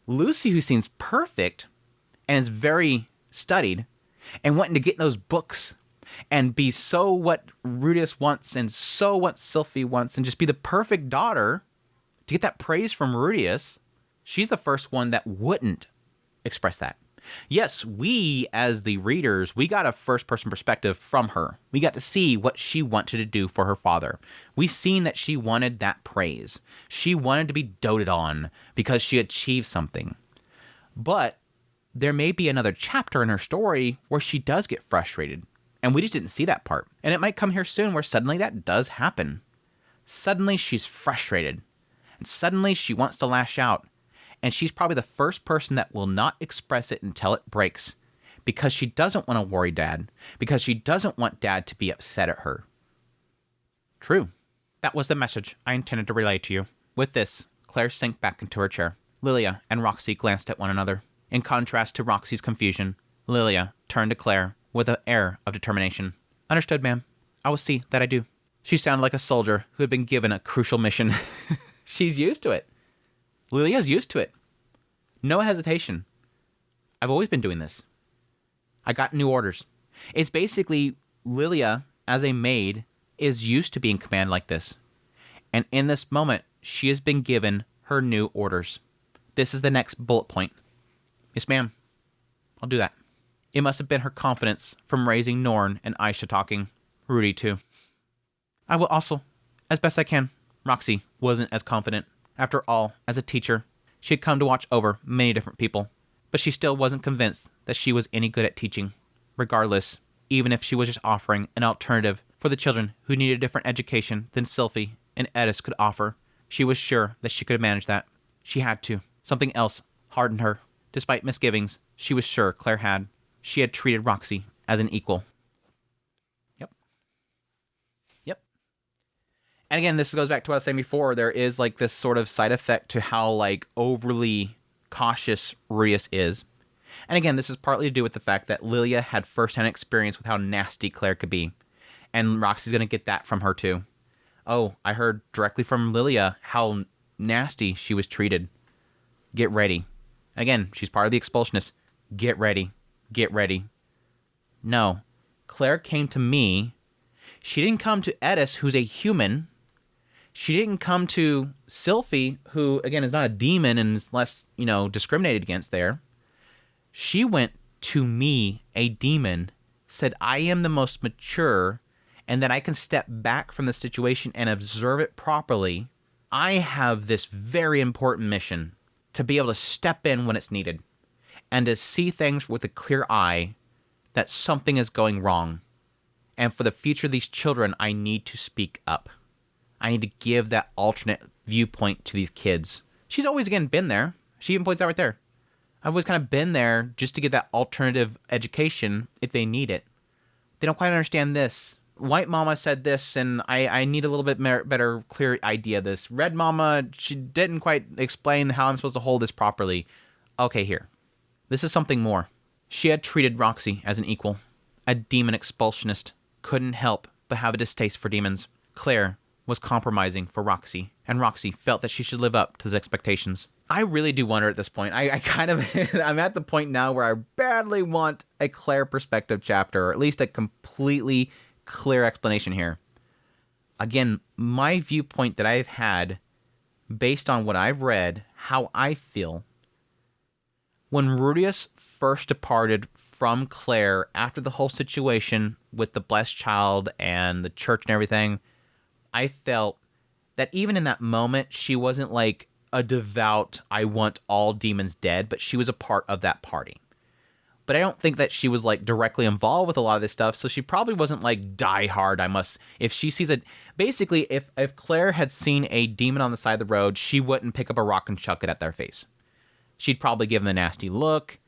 Lucy, who seems perfect and is very studied and wanting to get in those books and be so what Rudius wants and so what Sylphie wants and just be the perfect daughter to get that praise from Rudius, she's the first one that wouldn't express that. Yes, we as the readers, we got a first-person perspective from her. We got to see what she wanted to do for her father. We seen that she wanted that praise. She wanted to be doted on because she achieved something. But there may be another chapter in her story where she does get frustrated, and we just didn't see that part. And it might come here soon where suddenly that does happen. Suddenly she's frustrated, and suddenly she wants to lash out. And she's probably the first person that will not express it until it breaks, because she doesn't want to worry Dad, because she doesn't want Dad to be upset at her. True. That was the message I intended to relay to you. With this, Claire sank back into her chair. Lilia and Roxy glanced at one another. In contrast to Roxy's confusion, Lilia turned to Claire with an air of determination. Understood, ma'am. I will see that I do. She sounded like a soldier who had been given a crucial mission. She's used to it. Lilia's used to it. No hesitation. I've always been doing this. I got new orders. It's basically Lilia, as a maid, is used to being commanded like this. And in this moment, she has been given her new orders. This is the next bullet point. Yes, ma'am. I'll do that. It must have been her confidence from raising Norn and Aisha talking. Rudy, too. I will also, as best I can. Roxy wasn't as confident. After all, as a teacher, she had come to watch over many different people. But she still wasn't convinced that she was any good at teaching. Regardless, even if she was just offering an alternative for the children who needed a different education than Sylphie and Edis could offer, she was sure that she could manage that. She had to. Something else hardened her. Despite misgivings, she was sure Claire had. She had treated Roxy as an equal. Yep. And again, this goes back to what I was saying before. There is like this sort of side effect to how like overly cautious Rudius is. And again, this is partly to do with the fact that Lilia had firsthand experience with how nasty Claire could be. And Roxy's going to get that from her too. Oh, I heard directly from Lilia how nasty she was treated. Get ready. Again, she's part of the expulsionists. Get ready. Get ready. No. Claire came to me. She didn't come to Edis, who's a human. She didn't come to Sylphie, who, again, is not a demon and is less, discriminated against there. She went to me, a demon, said I am the most mature, and that I can step back from the situation and observe it properly. I have this very important mission to be able to step in when it's needed and to see things with a clear eye that something is going wrong. And for the future of these children, I need to speak up. I need to give that alternate viewpoint to these kids. She's always, again, been there. She even points out right there. I've always kind of been there just to get that alternative education if they need it. They don't quite understand this. White Mama said this, and I need a little bit better, clear idea of this. Red Mama, she didn't quite explain how I'm supposed to hold this properly. Okay, here. This is something more. She had treated Roxy as an equal. A demon expulsionist couldn't help but have a distaste for demons. Claire was compromising for Roxy, and Roxy felt that she should live up to his expectations. I really do wonder at this point. I kind of, I'm at the point now where I badly want a Claire perspective chapter, or at least a completely clear explanation here. Again, my viewpoint that I've had, based on what I've read, how I feel, when Rudius first departed from Claire after the whole situation with the blessed child and the church and everything, I felt that even in that moment, she wasn't like a devout, I want all demons dead, but she was a part of that party. But I don't think that she was like directly involved with a lot of this stuff, so she probably wasn't like die hard. If she sees it, basically, if Claire had seen a demon on the side of the road, she wouldn't pick up a rock and chuck it at their face. She'd probably give them a nasty look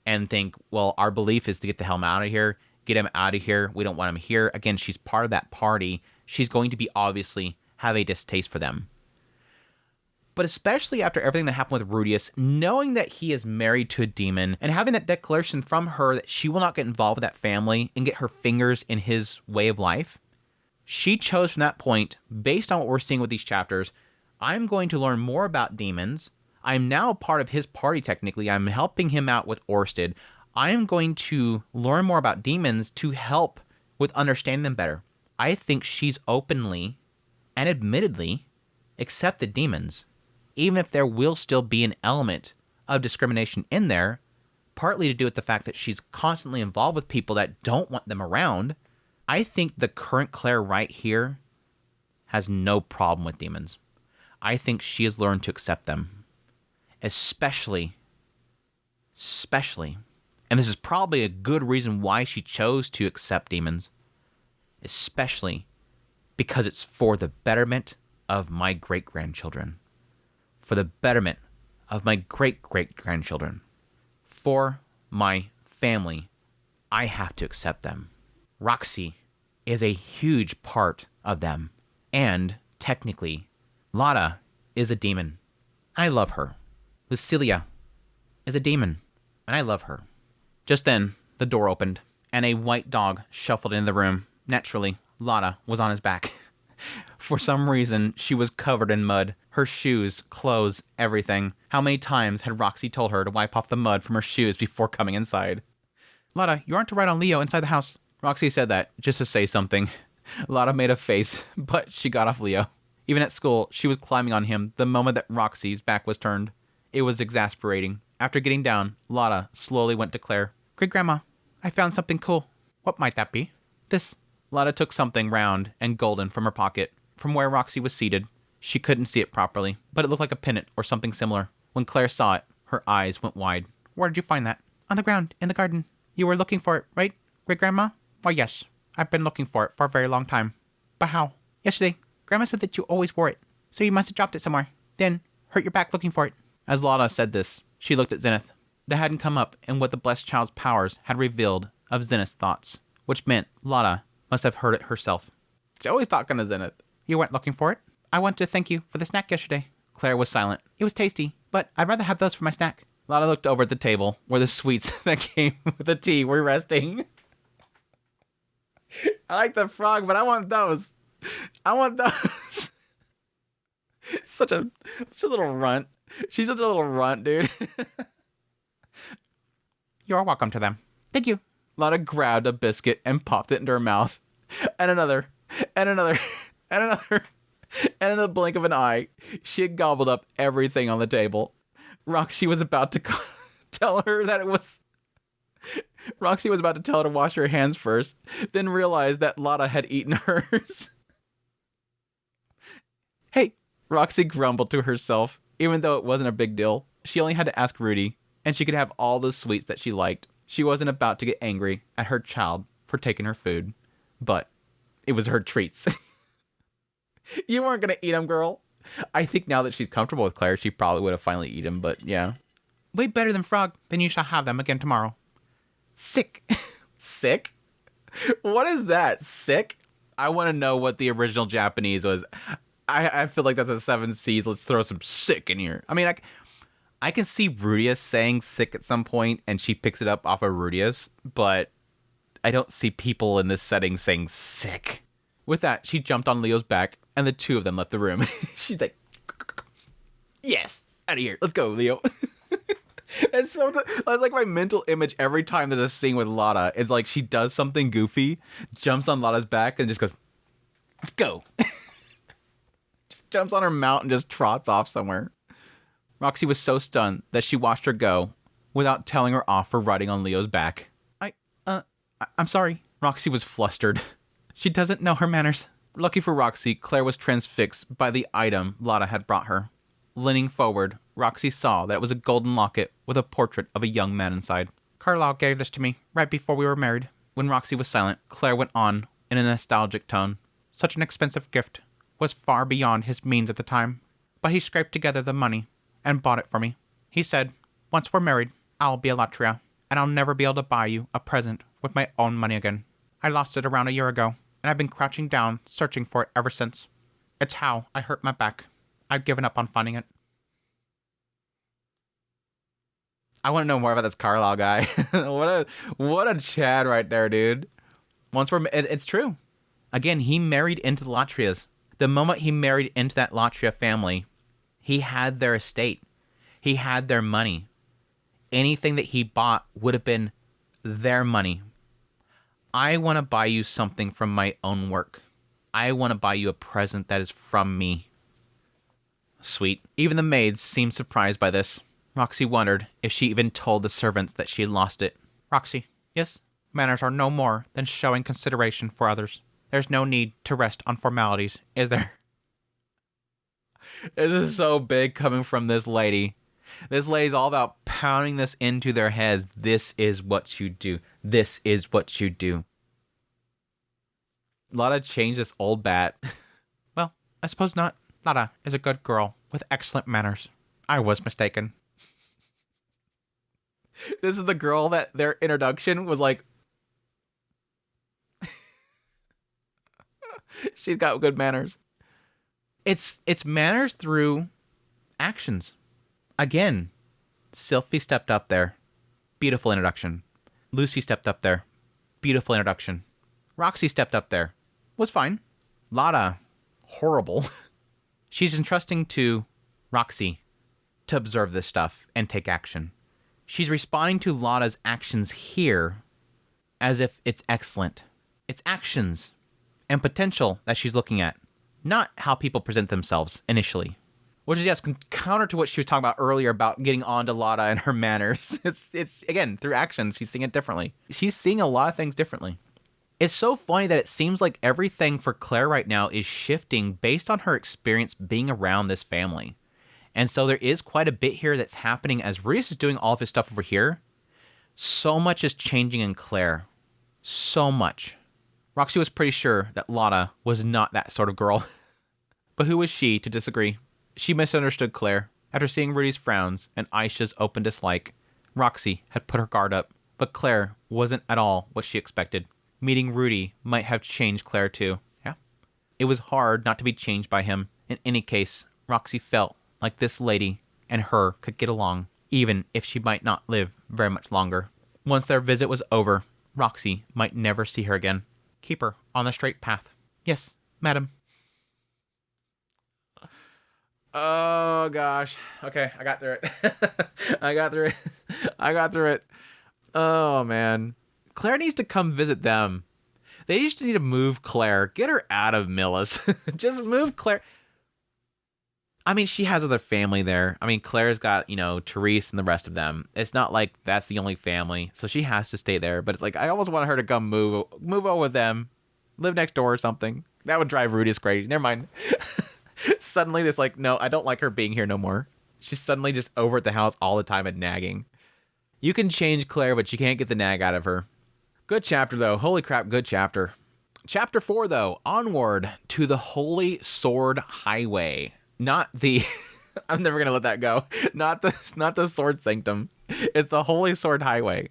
and think, well, our belief is to get the hell out of here, get him out of here. We don't want him here. Again, she's part of that party. She's going to be obviously have a distaste for them. But especially after everything that happened with Rudius, knowing that he is married to a demon and having that declaration from her that she will not get involved with that family and get her fingers in his way of life, she chose from that point, based on what we're seeing with these chapters, I'm going to learn more about demons. I'm now part of his party technically. I'm helping him out with Orsted. I'm going to learn more about demons to help with understanding them better. I think she's openly and admittedly accepted demons, even if there will still be an element of discrimination in there, partly to do with the fact that she's constantly involved with people that don't want them around. I think the current Claire right here has no problem with demons. I think she has learned to accept them. Especially, and this is probably a good reason why she chose to accept demons, especially because it's for the betterment of my great-grandchildren. For the betterment of my great-great-grandchildren. For my family, I have to accept them. Roxy is a huge part of them. And, technically, Lada is a demon. I love her. Lucilia is a demon, and I love her. Just then, the door opened, and a white dog shuffled into the room. Naturally, Lada was on his back. For some reason, she was covered in mud. Her shoes, clothes, everything. How many times had Roxy told her to wipe off the mud from her shoes before coming inside? Lada, you aren't to ride on Leo inside the house. Roxy said that just to say something. Lada made a face, but she got off Leo. Even at school, she was climbing on him the moment that Roxy's back was turned. It was exasperating. After getting down, Lada slowly went to Claire. Great Grandma, I found something cool. What might that be? This. Lotta took something round and golden from her pocket. From where Roxy was seated, she couldn't see it properly, but it looked like a pennant or something similar. When Claire saw it, her eyes went wide. Where did you find that? On the ground, in the garden. You were looking for it, right, Great Grandma? Why, yes. I've been looking for it for a very long time. But how? Yesterday, Grandma said that you always wore it, so you must have dropped it somewhere. Then, hurt your back looking for it. As Lotta said this, she looked at Zenith. That hadn't come up in what the blessed child's powers had revealed of Zenith's thoughts, which meant Lotta must have heard it herself. She's always talking to Zenith. You went looking for it? I wanted to thank you for the snack yesterday. Claire was silent. It was tasty, but I'd rather have those for my snack. Lotta looked over at the table where the sweets that came with the tea were resting. I like the frog, but I want those. I want those. Such a little runt. She's such a little runt, dude. You're welcome to them. Thank you. Lotta grabbed a biscuit and popped it into her mouth. And another. And another. And another. And in the blink of an eye, she had gobbled up everything on the table. Roxy was about to tell her that it was... Roxy was about to tell her to wash her hands first, then realized that Lotta had eaten hers. Hey, Roxy grumbled to herself. Even though it wasn't a big deal, she only had to ask Rudy, and she could have all the sweets that she liked. She wasn't about to get angry at her child for taking her food, but it was her treats. You weren't going to eat them, girl. I think now that she's comfortable with Claire, she probably would have finally eaten them, but yeah. Way better than frog, then you shall have them again tomorrow. Sick. Sick? What is that? Sick? I want to know what the original Japanese was. I feel like that's a 7 C's. Let's throw some sick in here. I mean, I can see Rudius saying sick at some point, and she picks it up off of Rudius, but I don't see people in this setting saying sick. With that, she jumped on Leo's back, and the two of them left the room. She's like, yes, out of here. Let's go, Leo. And so that's like my mental image every time there's a scene with Lotta. It's like she does something goofy, jumps on Lotta's back, and just goes, let's go. Just jumps on her mount and just trots off somewhere. Roxy was so stunned that she watched her go without telling her off for riding on Leo's back. I'm sorry. Roxy was flustered. She doesn't know her manners. Lucky for Roxy, Claire was transfixed by the item Lotta had brought her. Leaning forward, Roxy saw that it was a golden locket with a portrait of a young man inside. Carlisle gave this to me right before we were married. When Roxy was silent, Claire went on in a nostalgic tone. Such an expensive gift was far beyond his means at the time, but he scraped together the money and bought it for me. He said, once we're married, I'll be a Latria, and I'll never be able to buy you a present with my own money again. I lost it around a year ago, and I've been crouching down, searching for it ever since. It's how I hurt my back. I've given up on finding it. I want to know more about this Carlisle guy. what a Chad right there, dude. It's true. Again, he married into the Latrias. The moment he married into that Latria family, he had their estate. He had their money. Anything that he bought would have been their money. I want to buy you something from my own work. I want to buy you a present that is from me. Sweet. Even the maids seemed surprised by this. Roxy wondered if she even told the servants that she had lost it. Roxy, yes? Manners are no more than showing consideration for others. There's no need to rest on formalities, is there? This is so big coming from this lady. This lady's all about pounding this into their heads. This is what you do. This is what you do. Lotta changed this old bat. Well, I suppose not. Lotta is a good girl with excellent manners. I was mistaken. This is the girl that their introduction was like, she's got good manners. It's manners through actions. Again, Sylphie stepped up there. Beautiful introduction. Lucy stepped up there. Beautiful introduction. Roxy stepped up there. Was fine. Lotta, horrible. She's entrusting to Roxy to observe this stuff and take action. She's responding to Lotta's actions here as if it's excellent. It's actions and potential that she's looking at, not how people present themselves initially. Which is, yes, counter to what she was talking about earlier about getting on to Lada and her manners. It's again, through actions, she's seeing it differently. She's seeing a lot of things differently. It's so funny that it seems like everything for Claire right now is shifting based on her experience being around this family. And so there is quite a bit here that's happening as Rudius is doing all of his stuff over here. So much is changing in Claire. So much. Roxy was pretty sure that Lada was not that sort of girl. But who was she to disagree? She misunderstood Claire. After seeing Rudy's frowns and Aisha's open dislike, Roxy had put her guard up. But Claire wasn't at all what she expected. Meeting Rudy might have changed Claire too. Yeah. It was hard not to be changed by him. In any case, Roxy felt like this lady and her could get along, even if she might not live very much longer. Once their visit was over, Roxy might never see her again. Keep her on the straight path. Yes, madam. Oh, gosh. Okay, I got through it. I got through it. Oh, man. Claire needs to come visit them. They just need to move Claire. Get her out of Millis. Just move Claire. I mean, she has other family there. I mean, Claire's got, Therese and the rest of them. It's not like that's the only family, so she has to stay there. But it's like, I almost want her to come move over with them. Live next door or something. That would drive Rudius crazy. Never mind. Suddenly, this no, I don't like her being here no more. She's suddenly just over at the house all the time and nagging. You can change Claire, but you can't get the nag out of her. Good chapter, though. Holy crap, good chapter. Chapter 4, though. Onward to the Holy Sword Highway. Not the... I'm never going to let that go. Not the Sword Sanctum. It's the Holy Sword Highway.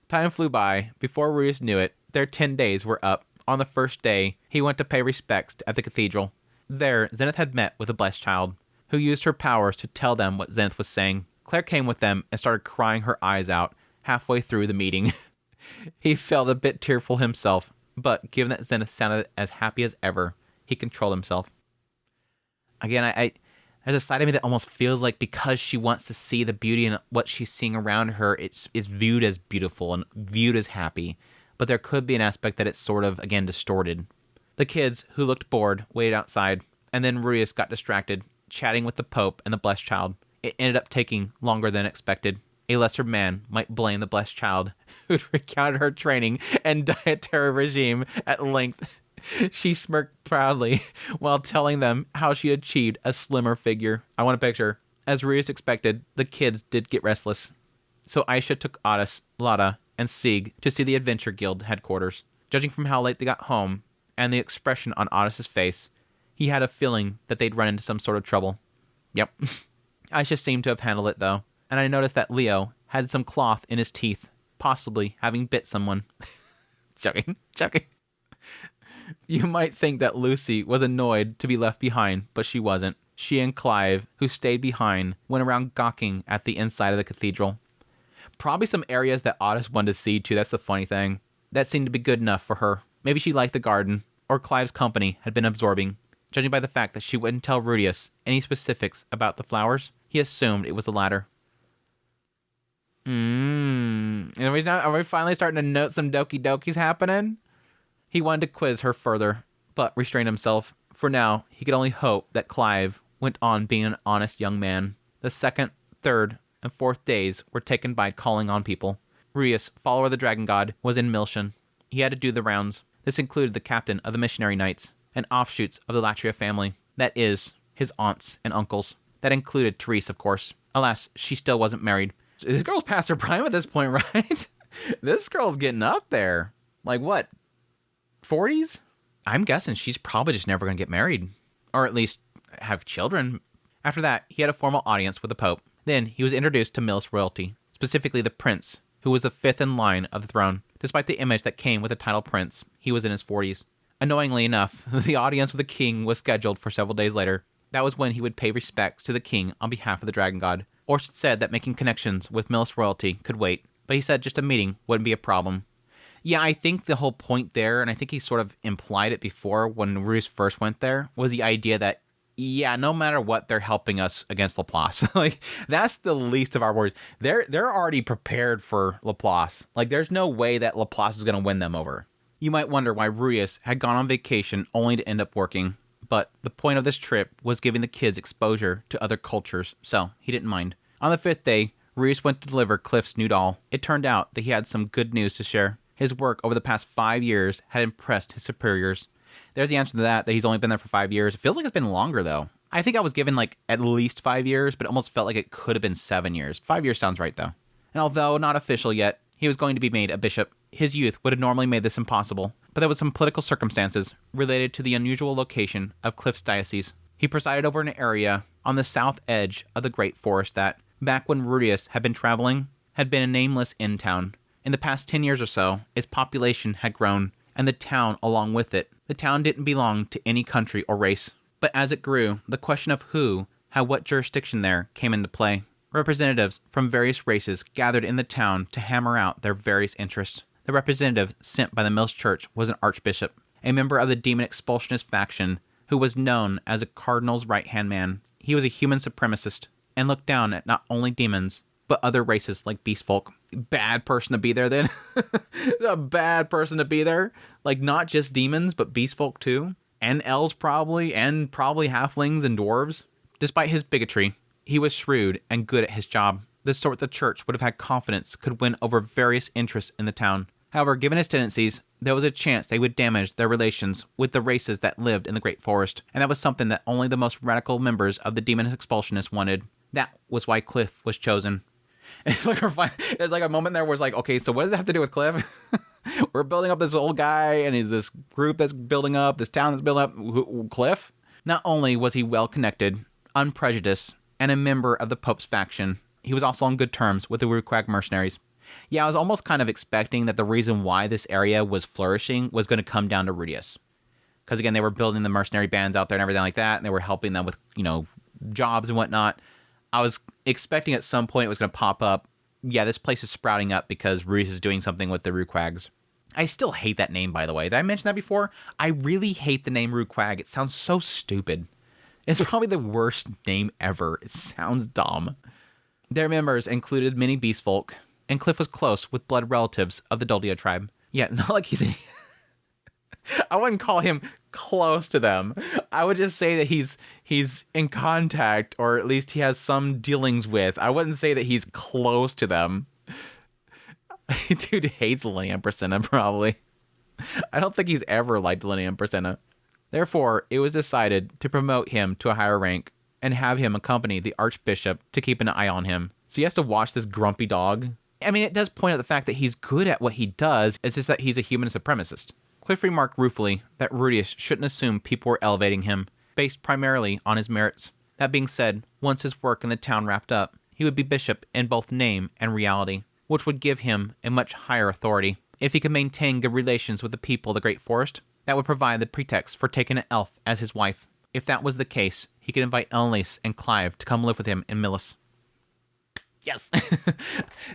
Time flew by. Before Rudius knew it, their 10 days were up. On the first day, he went to pay respects at the cathedral. There, Zenith had met with a blessed child, who used her powers to tell them what Zenith was saying. Claire came with them and started crying her eyes out halfway through the meeting. He felt a bit tearful himself, but given that Zenith sounded as happy as ever, he controlled himself. Again, I there's a side of me that almost feels like because she wants to see the beauty in what she's seeing around her, it's viewed as beautiful and viewed as happy. But there could be an aspect that it's sort of, again, distorted. The kids, who looked bored, waited outside, and then Rudius got distracted, chatting with the Pope and the blessed child. It ended up taking longer than expected. A lesser man might blame the blessed child, who'd recounted her training and dietary regime at length. She smirked proudly while telling them how she achieved a slimmer figure. I want a picture. As Rudius expected, the kids did get restless. So Aisha took Otis, Lada, and Sieg to see the Adventure Guild headquarters. Judging from how late they got home and the expression on Otis's face, he had a feeling that they'd run into some sort of trouble. Yep. Aisha seemed to have handled it, though, and I noticed that Leo had some cloth in his teeth, possibly having bit someone. Joking. You might think that Lucy was annoyed to be left behind, but she wasn't. She and Clive, who stayed behind, went around gawking at the inside of the cathedral. Probably some areas that Otis wanted to see, too. That's the funny thing. That seemed to be good enough for her. Maybe she liked the garden, or Clive's company had been absorbing. Judging by the fact that she wouldn't tell Rudius any specifics about the flowers, he assumed it was the latter. And are we finally starting to note some doki dokis happening? He wanted to quiz her further, but restrained himself. For now, he could only hope that Clive went on being an honest young man. The second, third, and fourth days were taken by calling on people. Rudius, follower of the Dragon God, was in Milshan. He had to do the rounds. This included the captain of the Missionary Knights, and offshoots of the Latria family. That is, his aunts and uncles. That included Therese, of course. Alas, she still wasn't married. This girl's past her prime at this point, right? This girl's getting up there. Like what? 40s? I'm guessing she's probably just never going to get married. Or at least have children. After that, he had a formal audience with the Pope. Then he was introduced to Millis royalty, specifically the Prince, who was the fifth in line of the throne. Despite the image that came with the title Prince, he was in his 40s. Annoyingly enough, the audience with the king was scheduled for several days later. That was when he would pay respects to the king on behalf of the Dragon God. Orst said that making connections with Millis royalty could wait, but he said just a meeting wouldn't be a problem. Yeah, I think the whole point there, and I think he sort of implied it before when Rudius first went there, was the idea that, yeah, no matter what, they're helping us against Laplace. Like, that's the least of our worries. They're already prepared for Laplace. Like, there's no way that Laplace is going to win them over. You might wonder why Rudius had gone on vacation only to end up working. but the point of this trip was giving the kids exposure to other cultures, so he didn't mind. On the 5th day, Reese went to deliver Cliff's new doll. It turned out that he had some good news to share. His work over the past 5 years had impressed his superiors. There's the answer to that he's only been there for 5 years. It feels like it's been longer, though. I think I was given like at least 5 years, but it almost felt like it could have been 7 years. 5 years sounds right, though. And although not official yet, he was going to be made a bishop. His youth would have normally made this impossible, but there was some political circumstances related to the unusual location of Cliff's diocese. He presided over an area on the south edge of the Great Forest that, back when Rudius had been traveling, had been a nameless inn town. In the past 10 years or so, its population had grown, and the town along with it. The town didn't belong to any country or race. But as it grew, the question of who had what jurisdiction there came into play. Representatives from various races gathered in the town to hammer out their various interests. The representative sent by the Mills Church was an archbishop, a member of the demon expulsionist faction who was known as a cardinal's right-hand man. He was a human supremacist and looked down at not only demons, but other races like beast folk. Bad person to be there then. A bad person to be there. Like not just demons, but beast folk too. And elves probably, and probably halflings and dwarves. Despite his bigotry, he was shrewd and good at his job. The sort the church would have had confidence could win over various interests in the town. However, given his tendencies, there was a chance they would damage their relations with the races that lived in the Great Forest, and that was something that only the most radical members of the demon expulsionists wanted. That was why Cliff was chosen. It's like there's like a moment there where it's like, okay, so what does it have to do with Cliff? We're building up this old guy, and he's this group that's building up, this town that's building up. Cliff? Not only was he well-connected, unprejudiced, and a member of the Pope's faction, he was also on good terms with the Ruquag mercenaries. Yeah, I was almost kind of expecting that the reason why this area was flourishing was going to come down to Rudius. Because again, they were building the mercenary bands out there and everything like that, and they were helping them with, jobs and whatnot. I was expecting at some point it was going to pop up. Yeah, this place is sprouting up because Rudius is doing something with the Ruquags. I still hate that name, by the way. Did I mention that before? I really hate the name Ruquag. It sounds so stupid. It's probably the worst name ever. It sounds dumb. Their members included many beast folk, and Cliff was close with blood relatives of the Doldia tribe. Yeah, not like he's... I wouldn't call him close to them. I would just say that he's in contact, or at least he has some dealings with. I wouldn't say that he's close to them. Dude hates Lilia Percena, probably. I don't think he's ever liked Lilia Percena. Therefore, it was decided to promote him to a higher rank and have him accompany the Archbishop to keep an eye on him. So he has to watch this grumpy dog. I mean, it does point out the fact that he's good at what he does. It's just that he's a human supremacist. Cliff remarked ruefully that Rudius shouldn't assume people were elevating him, based primarily on his merits. That being said, once his work in the town wrapped up, he would be bishop in both name and reality, which would give him a much higher authority. If he could maintain good relations with the people of the Great Forest, that would provide the pretext for taking an elf as his wife. If that was the case, he could invite Elnlise and Clive to come live with him in Millis. Yes!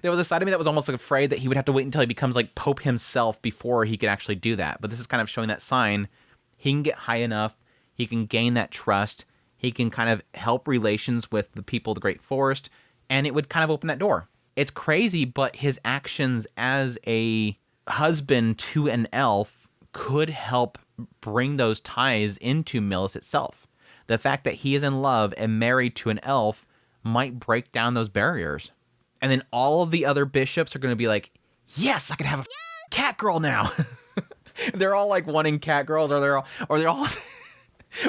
There was a side of me that was almost like afraid that he would have to wait until he becomes like Pope himself before he could actually do that. But this is kind of showing that sign. He can get high enough. He can gain that trust. He can kind of help relations with the people of the Great Forest. And it would kind of open that door. It's crazy, but his actions as a husband to an elf could help bring those ties into Millis itself. The fact that he is in love and married to an elf might break down those barriers. And then all of the other bishops are going to be like, yes, I can have a cat girl now. They're all like wanting cat girls, or they're all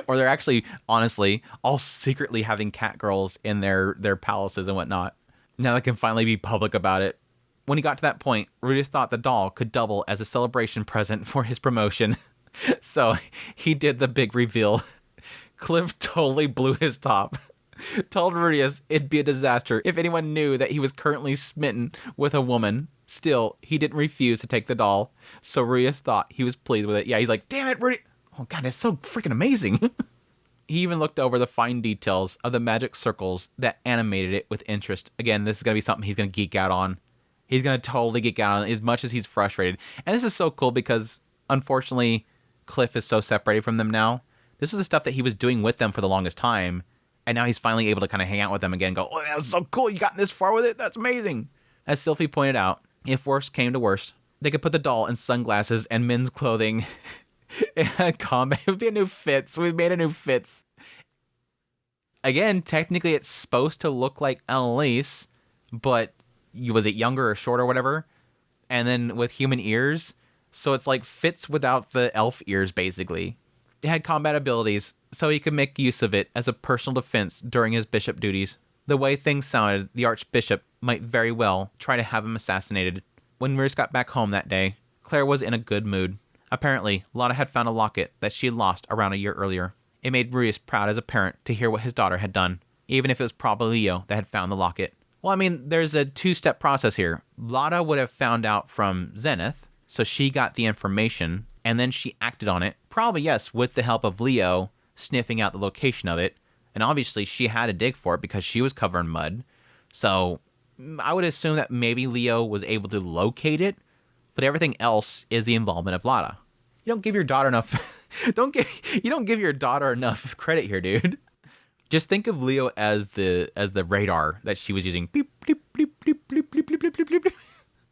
or they're actually, honestly, all secretly having cat girls in their palaces and whatnot. Now they can finally be public about it. When he got to that point, Rudius thought the doll could double as a celebration present for his promotion. So he did the big reveal. Cliff totally blew his top. Told Rudius it'd be a disaster if anyone knew that he was currently smitten with a woman. Still, he didn't refuse to take the doll, so Rudius thought he was pleased with it. Yeah, he's like, damn it, Rudius. Oh god, it's so freaking amazing. He even looked over the fine details of the magic circles that animated it with interest. Again, this is going to be something he's going to geek out on. He's going to totally geek out on as much as he's frustrated. And this is so cool because, unfortunately, Cliff is so separated from them now. This is the stuff that he was doing with them for the longest time. And now he's finally able to kind of hang out with them again and go, oh, that was so cool. You got this far with it. That's amazing. As Sylphie pointed out, if worst came to worst, they could put the doll in sunglasses and men's clothing It had combat. It would be a new Fitz. We made a new Fitz. Again, technically it's supposed to look like Annalise, but was it younger or short or whatever? And then with human ears. So it's like Fitz without the elf ears, basically. It had combat abilities, so he could make use of it as a personal defense during his bishop duties. The way things sounded, the archbishop might very well try to have him assassinated. When Maurice got back home that day, Claire was in a good mood. Apparently, Lotta had found a locket that she had lost around a year earlier. It made Maurice proud as a parent to hear what his daughter had done, even if it was probably Leo that had found the locket. Well, I mean, there's a two-step process here. Lotta would have found out from Zenith, so she got the information, and then she acted on it. Probably, yes, with the help of Leo sniffing out the location of it. And obviously, she had to dig for it because she was covered in mud. So I would assume that maybe Leo was able to locate it, but everything else is the involvement of Lotta. You don't give your daughter enough. You don't give your daughter enough credit here, dude. Just think of Leo as the radar that she was using. Beep, bleep, bleep, bleep, bleep, bleep, bleep, bleep, bleep, bleep.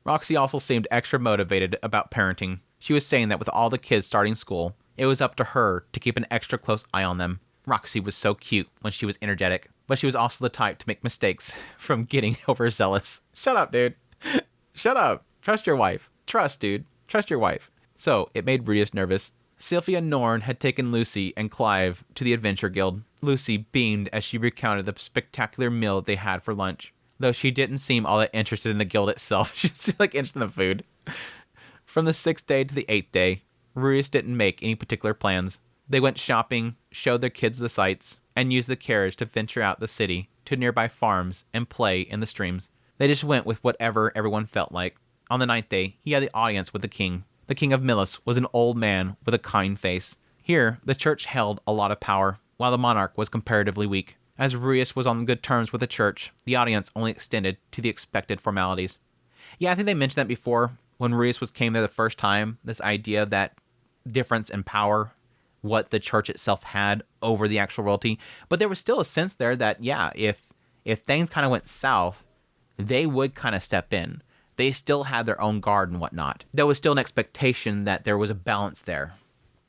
Roxy also seemed extra motivated about parenting. She was saying that with all the kids starting school, it was up to her to keep an extra close eye on them. Roxy was so cute when she was energetic, but she was also the type to make mistakes from getting overzealous. Shut up, dude. Shut up. Trust your wife. Trust, dude. Trust your wife. So, it made Radius nervous. Sylvia and Norn had taken Lucy and Clive to the Adventure Guild. Lucy beamed as she recounted the spectacular meal they had for lunch. Though she didn't seem all that interested in the guild itself. She was like interested in the food. From the 6th day to the 8th day, Rurius didn't make any particular plans. They went shopping, showed their kids the sights, and used the carriage to venture out the city to nearby farms and play in the streams. They just went with whatever everyone felt like. On the 9th day, he had the audience with the king. The king of Milis was an old man with a kind face. Here, the church held a lot of power, while the monarch was comparatively weak. As Rurius was on good terms with the church, the audience only extended to the expected formalities. Yeah, I think they mentioned that before, when Rurius came there the first time, this idea of that difference in power, what the church itself had over the actual royalty. But there was still a sense there that, yeah, if things kind of went south, they would kind of step in. They still had their own guard and whatnot. There was still an expectation that there was a balance there.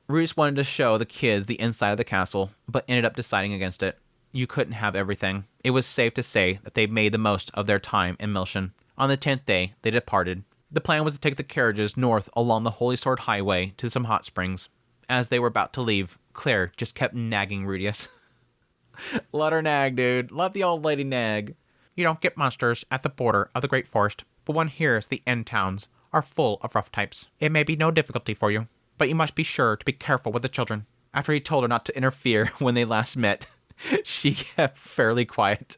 Rurius wanted to show the kids the inside of the castle, but ended up deciding against it. You couldn't have everything. It was safe to say that they made the most of their time in Milshan. On the 10th day, they departed. The plan was to take the carriages north along the Holy Sword Highway to some hot springs. As they were about to leave, Claire just kept nagging Rudius. Let her nag, dude. Let the old lady nag. You don't get monsters at the border of the Great Forest, but one hears the end towns are full of rough types. It may be no difficulty for you, but you must be sure to be careful with the children. After he told her not to interfere when they last met, she kept fairly quiet.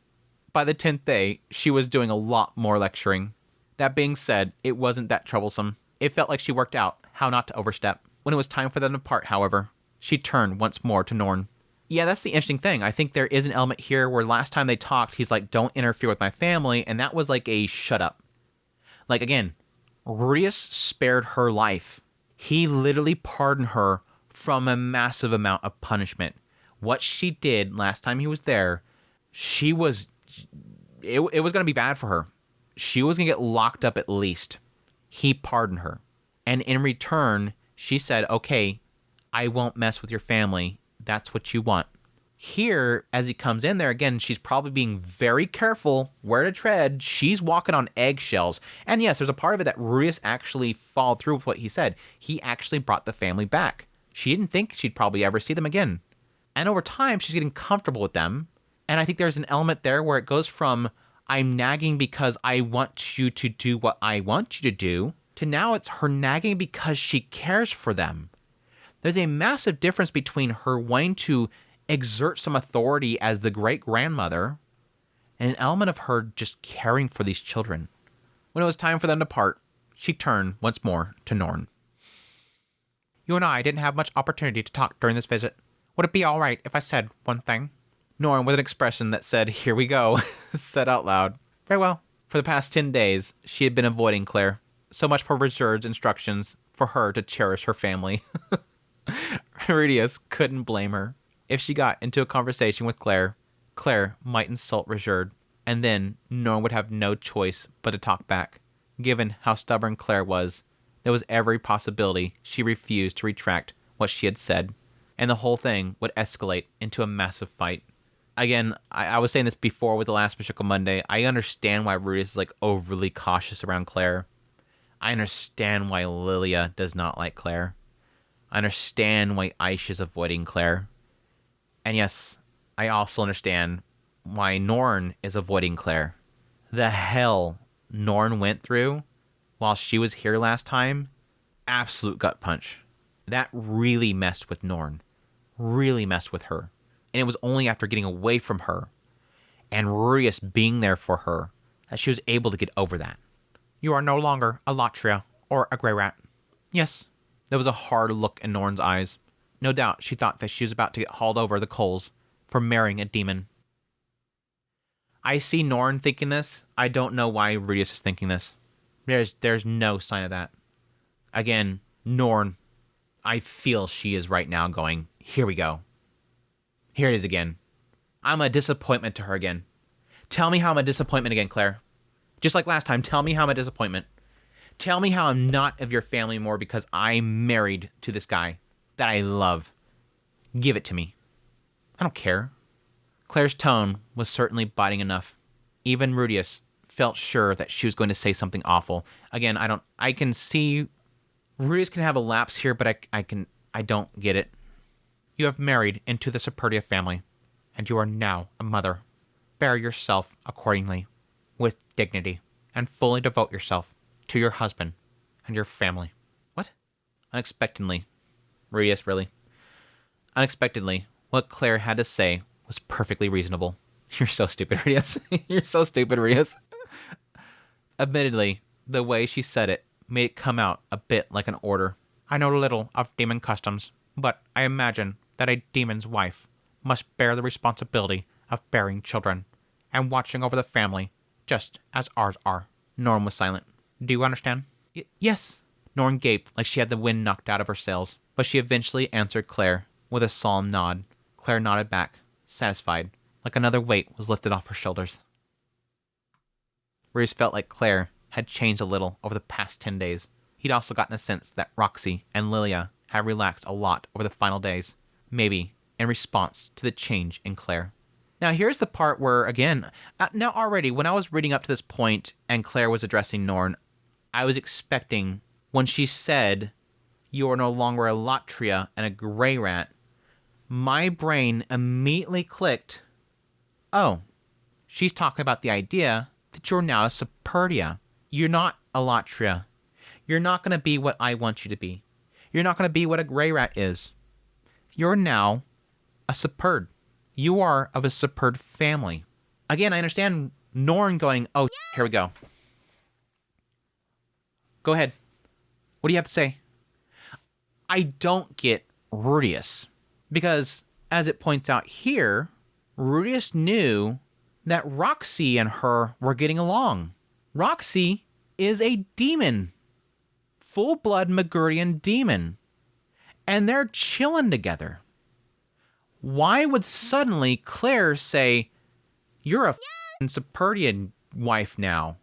By the 10th day, she was doing a lot more lecturing. That being said, it wasn't that troublesome. It felt like she worked out how not to overstep. When it was time for them to part, however, she turned once more to Norn. Yeah, that's the interesting thing. I think there is an element here where last time they talked, he's like, don't interfere with my family, and that was like a shut up. Like, again, Rurius spared her life. He literally pardoned her from a massive amount of punishment. What she did last time he was there, it was going to be bad for her. She was going to get locked up at least. He pardoned her. And in return, she said, okay, I won't mess with your family. That's what you want. Here, as he comes in there, again, she's probably being very careful where to tread. She's walking on eggshells. And yes, there's a part of it that Rurius actually followed through with what he said. He actually brought the family back. She didn't think she'd probably ever see them again. And over time, she's getting comfortable with them. And I think there's an element there where it goes from, I'm nagging because I want you to do what I want you to do, to now it's her nagging because she cares for them. There's a massive difference between her wanting to exert some authority as the great-grandmother and an element of her just caring for these children. When it was time for them to part, she turned once more to Norn. You and I didn't have much opportunity to talk during this visit. Would it be all right if I said one thing? Norn, with an expression that said, here we go, said out loud, very well. For the past 10 days, she had been avoiding Claire. So much for Reserve's instructions for her to cherish her family. Rudius couldn't blame her. If she got into a conversation with Claire, Claire might insult Reserve, and then Norn would have no choice but to talk back. Given how stubborn Claire was, there was every possibility she refused to retract what she had said, and the whole thing would escalate into a massive fight. Again, I was saying this before with the last Mushoku Monday. I understand why Rudius is like overly cautious around Claire. I understand why Lilia does not like Claire. I understand why Aisha is avoiding Claire. And yes, I also understand why Norn is avoiding Claire. The hell Norn went through while she was here last time, absolute gut punch. That really messed with Norn. Really messed with her. And it was only after getting away from her and Rudius being there for her that she was able to get over that. You are no longer a Latria or a Grey Rat. Yes, there was a hard look in Norn's eyes. No doubt she thought that she was about to get hauled over the coals for marrying a demon. I see Norn thinking this. I don't know why Rudius is thinking this. There's no sign of that. Again, Norn, I feel she is right now going, here we go. Here it is again. I'm a disappointment to her again. Tell me how I'm a disappointment again, Claire. Just like last time, tell me how I'm a disappointment. Tell me how I'm not of your family more because I'm married to this guy that I love. Give it to me. I don't care. Claire's tone was certainly biting enough. Even Rudius felt sure that she was going to say something awful. Again, I can see Rudius can have a lapse here, but I don't get it. You have married into the Superdia family, and you are now a mother. Bear yourself accordingly, with dignity, and fully devote yourself to your husband and your family. What? Unexpectedly. Rudius, really. Unexpectedly, what Claire had to say was perfectly reasonable. You're so stupid, Rudius. You're so stupid, Rudius. Admittedly, the way she said it made it come out a bit like an order. I know little of demon customs, but I imagine that a demon's wife must bear the responsibility of bearing children and watching over the family, just as ours are. Norn was silent. Do you understand? Yes. Norn gaped like she had the wind knocked out of her sails, but she eventually answered Claire with a solemn nod. Claire nodded back, satisfied, like another weight was lifted off her shoulders. Rudius felt like Claire had changed a little over the past 10 days. He'd also gotten a sense that Roxy and Lilia had relaxed a lot over the final days, maybe in response to the change in Claire. Now here's the part where, again, now already when I was reading up to this point and Claire was addressing Norn, I was expecting when she said, you are no longer a Latria and a Grey Rat, my brain immediately clicked, oh, she's talking about the idea that you're now a Superdia. You're not a Latria. You're not going to be what I want you to be. You're not going to be what a Grey Rat is. You're now a Superd. You are of a Superd family. Again, I understand Norn going, oh, here we go. Go ahead. What do you have to say? I don't get Rudius. Because, as it points out here, Rudius knew that Roxy and her were getting along. Roxy is a demon. Full-blood Magurian demon. And they're chilling together. Why would suddenly Claire say, you're a f***ing Superdian wife now?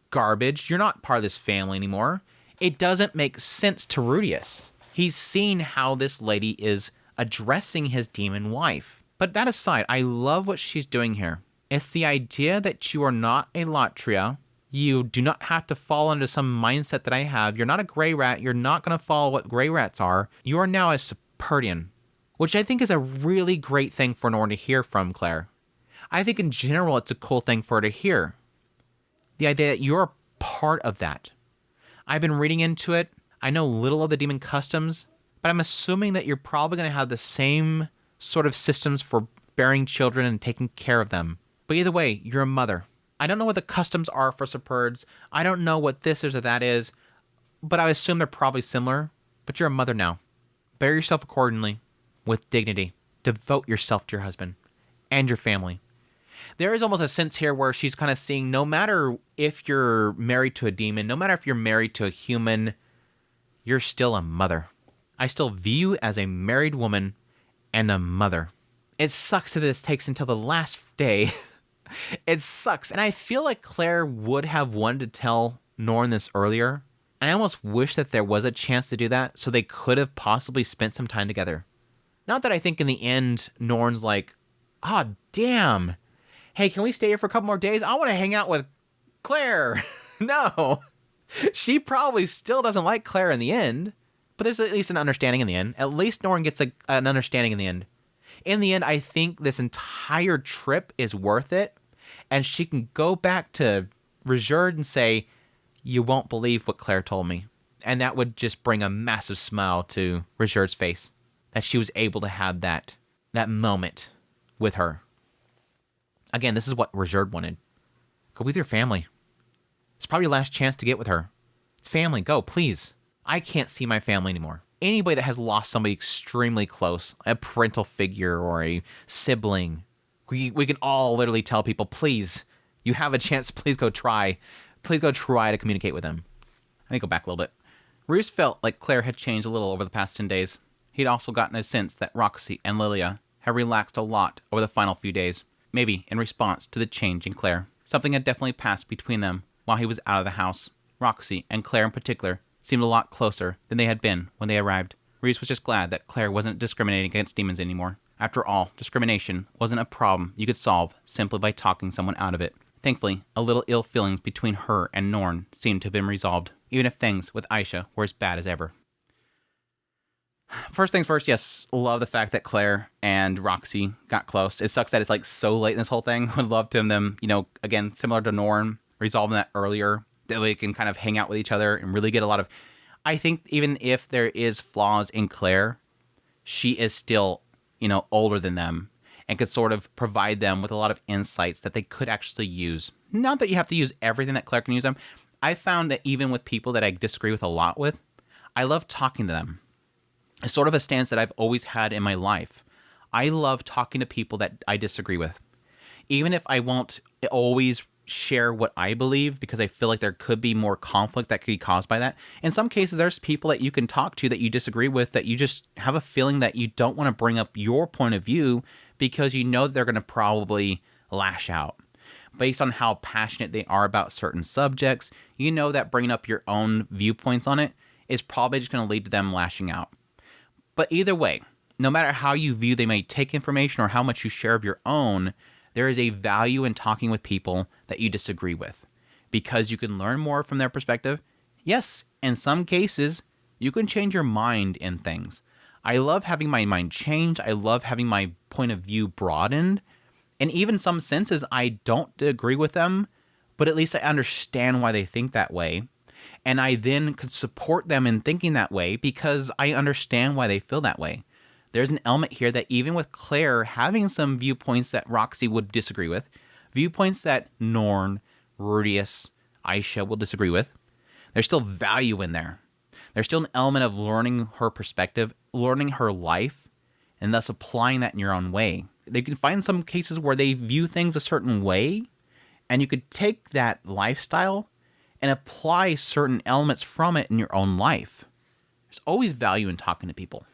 Garbage. You're not part of this family anymore. It doesn't make sense to Rudius. He's seen how this lady is addressing his demon wife. But that aside, I love what she's doing here. It's the idea that you are not a Latria. You do not have to fall into some mindset that I have. You're not a Grey Rat. You're not going to follow what Grey Rats are. You are now a Superdian, which I think is a really great thing for Norn to hear from Claire. I think in general it's a cool thing for her to hear. The idea that you're a part of that. I've been reading into it. I know little of the demon customs, but I'm assuming that you're probably going to have the same sort of systems for bearing children and taking care of them. But either way, you're a mother. I don't know what the customs are for Superds. I don't know what this is or that is, but I assume they're probably similar. But you're a mother now. Bear yourself accordingly, with dignity. Devote yourself to your husband and your family. There is almost a sense here where she's kind of seeing no matter if you're married to a demon, no matter if you're married to a human, you're still a mother. I still view you as a married woman and a mother. It sucks that this takes until the last day. It sucks. And I feel like Claire would have wanted to tell Norn this earlier. I almost wish that there was a chance to do that so they could have possibly spent some time together. Not that I think in the end, Norn's like, oh, damn. Hey, can we stay here for a couple more days? I want to hang out with Claire. No. She probably still doesn't like Claire in the end, but there's at least an understanding in the end. At least Norn gets an understanding in the end. In the end, I think this entire trip is worth it, and she can go back to Rizurd and say, you won't believe what Claire told me. And that would just bring a massive smile to Rizurd's face, that she was able to have that moment with her. Again, this is what Rizurd wanted. Go with your family. It's probably your last chance to get with her. It's family. Go, please. I can't see my family anymore. Anybody that has lost somebody extremely close, a parental figure or a sibling, we can all literally tell people, please, you have a chance, please go try. Please go try to communicate with them. I need to go back a little bit. Roos felt like Claire had changed a little over the past 10 days. He'd also gotten a sense that Roxy and Lilia had relaxed a lot over the final few days, maybe in response to the change in Claire. Something had definitely passed between them while he was out of the house. Roxy, and Claire in particular, seemed a lot closer than they had been when they arrived. Reese was just glad that Claire wasn't discriminating against demons anymore. After all, discrimination wasn't a problem you could solve simply by talking someone out of it. Thankfully, a little ill feelings between her and Norn seemed to have been resolved, even if things with Aisha were as bad as ever. First things first, yes, love the fact that Claire and Roxy got close. It sucks that it's like so late in this whole thing. Would love to them, again, similar to Norn, resolving that earlier. That we can kind of hang out with each other and really get a lot of... I think even if there is flaws in Claire, she is still, older than them and could sort of provide them with a lot of insights that they could actually use. Not that you have to use everything that Claire can use them. I found that even with people that I disagree with a lot with, I love talking to them. It's sort of a stance that I've always had in my life. I love talking to people that I disagree with. Even if I won't always share what I believe, because I feel like there could be more conflict that could be caused by that. In some cases, there's people that you can talk to that you disagree with, that you just have a feeling that you don't want to bring up your point of view because you know they're going to probably lash out. Based on how passionate they are about certain subjects, you know that bringing up your own viewpoints on it is probably just going to lead to them lashing out. But either way, no matter how you view they may take information or how much you share of your own, there is a value in talking with people that you disagree with, because you can learn more from their perspective. Yes, in some cases, you can change your mind in things. I love having my mind changed. I love having my point of view broadened. And even in some senses, I don't agree with them, but at least I understand why they think that way. And I then could support them in thinking that way because I understand why they feel that way. There's an element here that even with Claire having some viewpoints that Roxy would disagree with, viewpoints that Norn, Rudius, Aisha will disagree with, there's still value in there. There's still an element of learning her perspective, learning her life, and thus applying that in your own way. They can find some cases where they view things a certain way, and you could take that lifestyle and apply certain elements from it in your own life. There's always value in talking to people.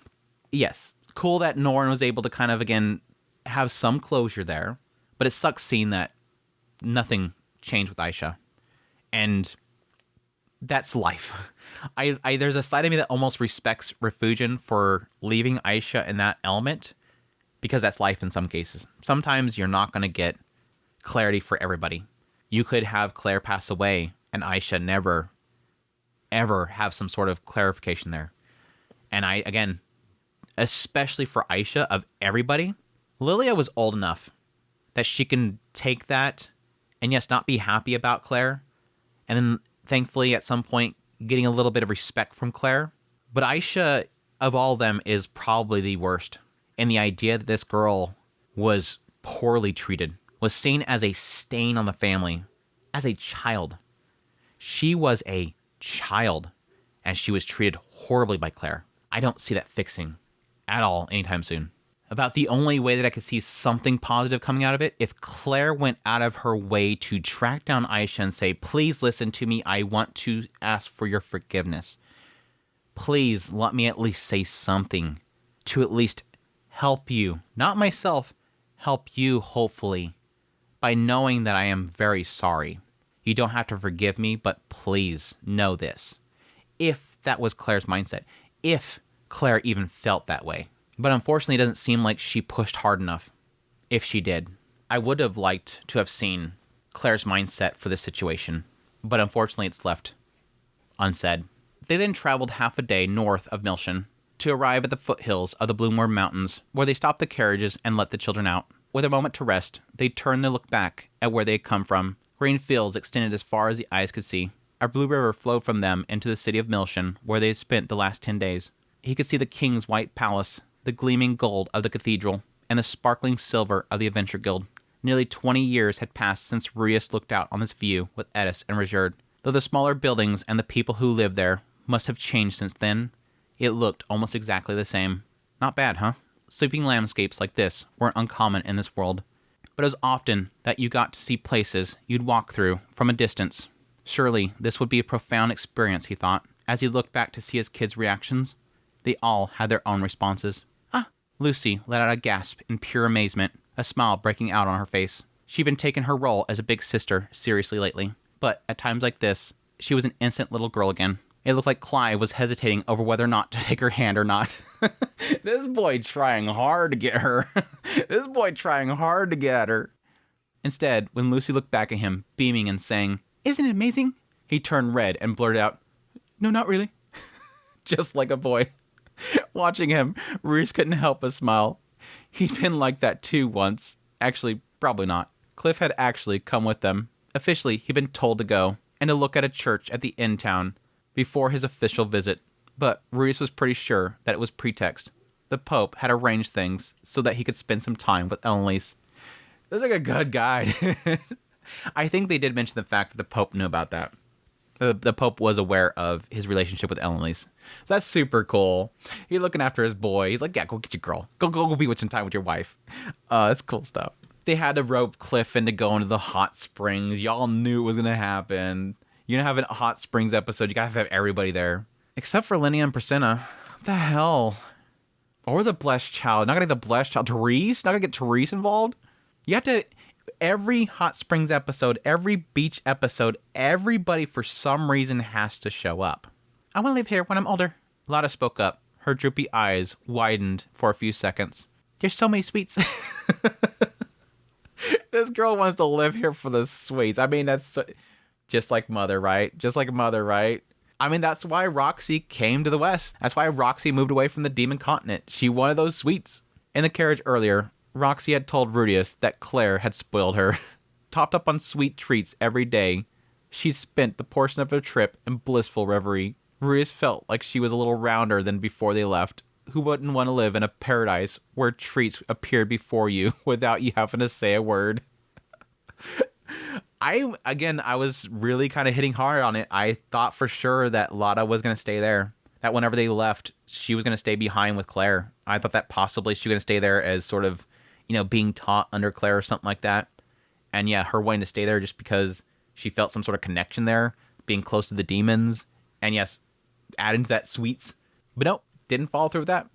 Yes, cool that Norn was able to kind of, again, have some closure there, but it sucks seeing that nothing changed with Aisha. And that's life. There's a side of me that almost respects Refugin for leaving Aisha in that element, because that's life in some cases. Sometimes you're not going to get clarity for everybody. You could have Claire pass away and Aisha never, ever have some sort of clarification there. And again, especially for Aisha, of everybody, Lilia was old enough that she can take that and yes, not be happy about Claire. And then thankfully at some point getting a little bit of respect from Claire. But Aisha, of all of them, is probably the worst. And the idea that this girl was poorly treated, was seen as a stain on the family, as a child. She was a child, and she was treated horribly by Claire. I don't see that fixing at all anytime soon. About the only way that I could see something positive coming out of it, if Claire went out of her way to track down Aisha and say, please listen to me, I want to ask for your forgiveness. Please let me at least say something to at least help you, not myself, help you hopefully, by knowing that I am very sorry. You don't have to forgive me, but please know this. if that was Claire's mindset, if Claire even felt that way. But unfortunately, it doesn't seem like she pushed hard enough. If she did, I would have liked to have seen Claire's mindset for this situation, but unfortunately it's left unsaid. They then traveled half a day north of Milshin to arrive at the foothills of the Bloomworm Mountains, where they stopped the carriages and let the children out. With a moment to rest, they turned to look back at where they had come from. Green fields extended as far as the eyes could see. A blue river flowed from them into the city of Milshin, where they had spent the last 10 days. He could see the king's white palace, the gleaming gold of the cathedral, and the sparkling silver of the Adventure Guild. Nearly 20 years had passed since Rudius looked out on this view with Edis and Rajerd. Though the smaller buildings and the people who lived there must have changed since then, it looked almost exactly the same. Not bad, huh? Sweeping landscapes like this weren't uncommon in this world, but it was often that you got to see places you'd walk through from a distance. Surely this would be a profound experience, he thought, as he looked back to see his kids' reactions. They all had their own responses. Ah! Lucy let out a gasp in pure amazement, a smile breaking out on her face. She'd been taking her role as a big sister seriously lately, but at times like this, she was an innocent little girl again. It looked like Clive was hesitating over whether or not to take her hand or not. This boy trying hard to get her. This boy trying hard to get at her. Instead, when Lucy looked back at him, beaming and saying, "Isn't it amazing?" he turned red and blurted out, "No, not really." Just like a boy. Watching him, Reese couldn't help but smile. He'd been like that too once. Actually, probably not. Cliff had actually come with them. Officially, he'd been told to go, and to look at a church at the inn town before his official visit. But Rudius was pretty sure that it was pretext. The Pope had arranged things so that he could spend some time with Eloise. This is like a good guide. I think they did mention the fact that the Pope knew about that. The Pope was aware of his relationship with Eloise. So that's super cool. He's looking after his boy. He's like, yeah, go get your girl. Go be with some time with your wife. That's cool stuff. They had to rope Cliff into going to the hot springs. Y'all knew it was going to happen. You're going to have a hot springs episode. You got to have everybody there. Except for Lilia and Priscilla. What the hell? Or the blessed child. Not going to get the blessed child. Therese? Not going to get Therese involved? You have to... Every hot springs episode, every beach episode, everybody for some reason has to show up. I want to live here when I'm older. Lotta spoke up. Her droopy eyes widened for a few seconds. There's so many sweets. This girl wants to live here for the sweets. I mean, that's just like Mother, right? Just like Mother, right? I mean, that's why Roxy came to the West. That's why Roxy moved away from the Demon Continent. She wanted those sweets. In the carriage earlier, Roxy had told Rudius that Claire had spoiled her. Topped up on sweet treats every day, she spent the portion of her trip in blissful reverie. Rudius felt like she was a little rounder than before they left. Who wouldn't want to live in a paradise where treats appeared before you without you having to say a word? I was really kind of hitting hard on it. I thought for sure that Lotta was going to stay there. That whenever they left, she was going to stay behind with Claire. I thought that possibly she was going to stay there as sort of, being taught under Claire or something like that. And yeah, her wanting to stay there just because she felt some sort of connection there, being close to the demons. And yes, add into that sweets. But nope, didn't follow through with that.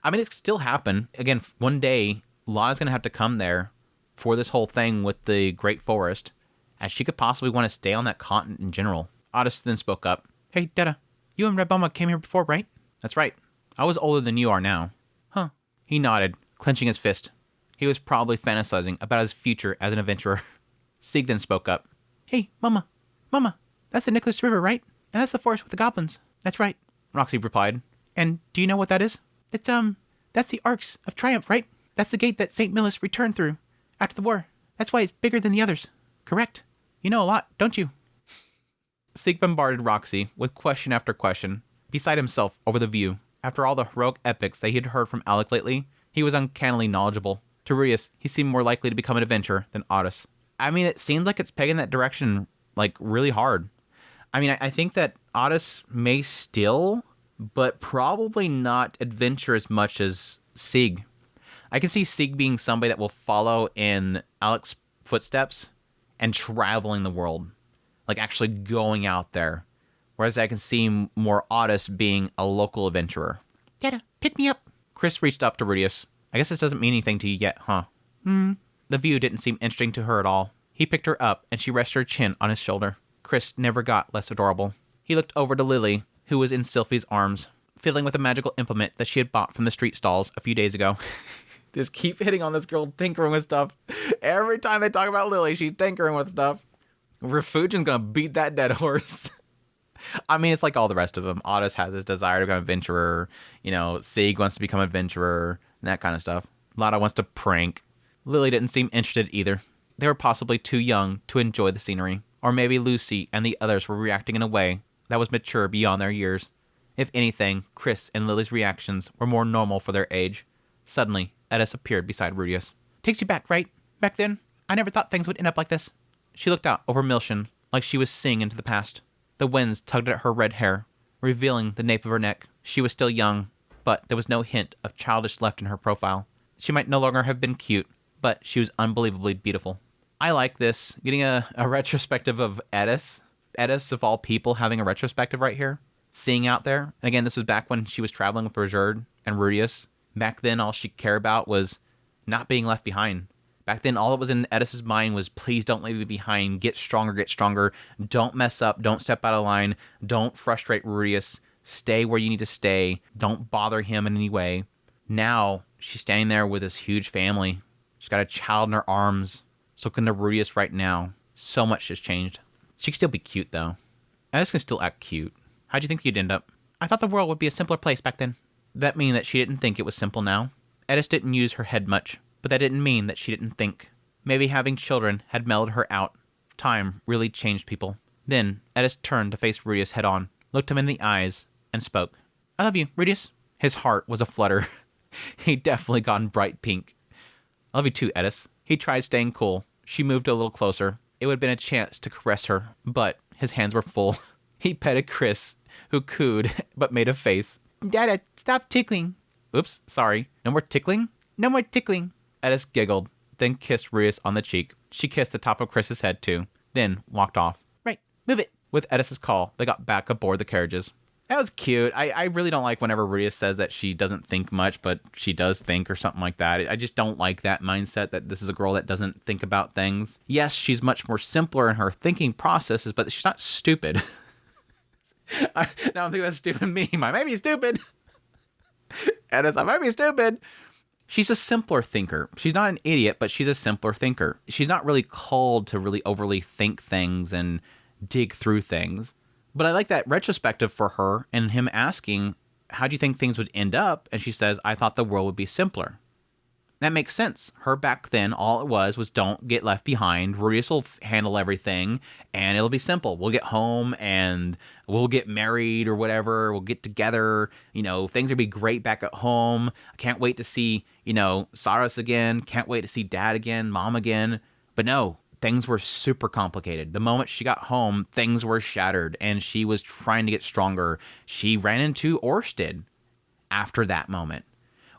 I mean, it still happened. Again, one day, Lotta's going to have to come there for this whole thing with the Great Forest, as she could possibly want to stay on that continent in general. Otis then spoke up. Hey, Detta, you and Red Bumma came here before, right? That's right. I was older than you are now. Huh. He nodded, clenching his fist. He was probably fantasizing about his future as an adventurer. Sieg then spoke up. Hey, Mama, that's the Nicholas River, right? And that's the forest with the goblins. That's right, Roxy replied. And do you know what that is? That's the Arcs of Triumph, right? That's the gate that St. Millis returned through after the war. That's why it's bigger than the others. Correct. You know a lot, don't you? Sieg bombarded Roxy with question after question, beside himself over the view. After all the heroic epics that he had heard from Alec lately, he was uncannily knowledgeable. To Rudius, he seemed more likely to become an adventurer than Otis. I mean, it seemed like it's pegging that direction, really hard. I mean, I think that Otis may still, but probably not adventure as much as Sieg. I can see Sieg being somebody that will follow in Alec's footsteps and traveling the world. Actually going out there. Whereas I can see more Otis being a local adventurer. Dada, pick me up. Chris reached up to Rudius. I guess this doesn't mean anything to you yet, huh? The view didn't seem interesting to her at all. He picked her up, and she rested her chin on his shoulder. Chris never got less adorable. He looked over to Lily, who was in Sylphie's arms, fiddling with a magical implement that she had bought from the street stalls a few days ago. Just keep hitting on this girl tinkering with stuff. Every time they talk about Lily, she's tinkering with stuff. Refugion's gonna beat that dead horse. I mean, it's like all the rest of them. Ottis has his desire to become an adventurer. Sieg wants to become an adventurer, and that kind of stuff. Lotta wants to prank. Lily didn't seem interested either. They were possibly too young to enjoy the scenery. Or maybe Lucy and the others were reacting in a way that was mature beyond their years. If anything, Chris and Lily's reactions were more normal for their age. Suddenly, Edis appeared beside Rudius. Takes you back, right? Back then? I never thought things would end up like this. She looked out over Milshin like she was seeing into the past. The winds tugged at her red hair, revealing the nape of her neck. She was still young, but there was no hint of childish left in her profile. She might no longer have been cute, but she was unbelievably beautiful. I like this, getting a retrospective of Edis. Edis, of all people, having a retrospective right here. Seeing out there. And again, this was back when she was traveling with Bergerd and Rudius. Back then, all she cared about was not being left behind. Back then, all that was in Edis's mind was, please don't leave me behind. Get stronger, get stronger. Don't mess up. Don't step out of line. Don't frustrate Rudius. Stay where you need to stay. Don't bother him in any way. Now, she's standing there with this huge family. She's got a child in her arms. So can the Rudius right now. So much has changed. She can still be cute, though. Edis can still act cute. How'd you think you'd end up? I thought the world would be a simpler place back then. That mean that she didn't think it was simple now? Edis didn't use her head much, but that didn't mean that she didn't think. Maybe having children had mellowed her out. Time really changed people. Then, Edis turned to face Rudius head on, looked him in the eyes, and spoke. I love you, Rudius. His heart was aflutter. He'd definitely gone bright pink. I love you too, Edis. He tried staying cool. She moved a little closer. It would have been a chance to caress her, but his hands were full. He petted Chris, who cooed, but made a face. Dada, stop tickling. Oops, sorry. No more tickling? No more tickling. Edis giggled, then kissed Rudius on the cheek. She kissed the top of Chris's head, too, then walked off. Right, move it. With Edis's call, they got back aboard the carriages. That was cute. I really don't like whenever Rudius says that she doesn't think much, but she does think or something like that. I just don't like that mindset that this is a girl that doesn't think about things. Yes, she's much more simpler in her thinking processes, but she's not stupid. Now I'm thinking that's stupid meme. I may be stupid. Edis, I might be stupid. She's a simpler thinker. She's not an idiot, but she's a simpler thinker. She's not really called to really overly think things and dig through things. But I like that retrospective for her and him asking, how do you think things would end up? And she says, I thought the world would be simpler. That makes sense. Her back then, all it was don't get left behind. Rudius will handle everything, and it'll be simple. We'll get home, and we'll get married or whatever. We'll get together. Things will be great back at home. I can't wait to see, Saras again. Can't wait to see Dad again, Mom again. But no. Things were super complicated. The moment she got home, things were shattered, and she was trying to get stronger. She ran into Orsted after that moment.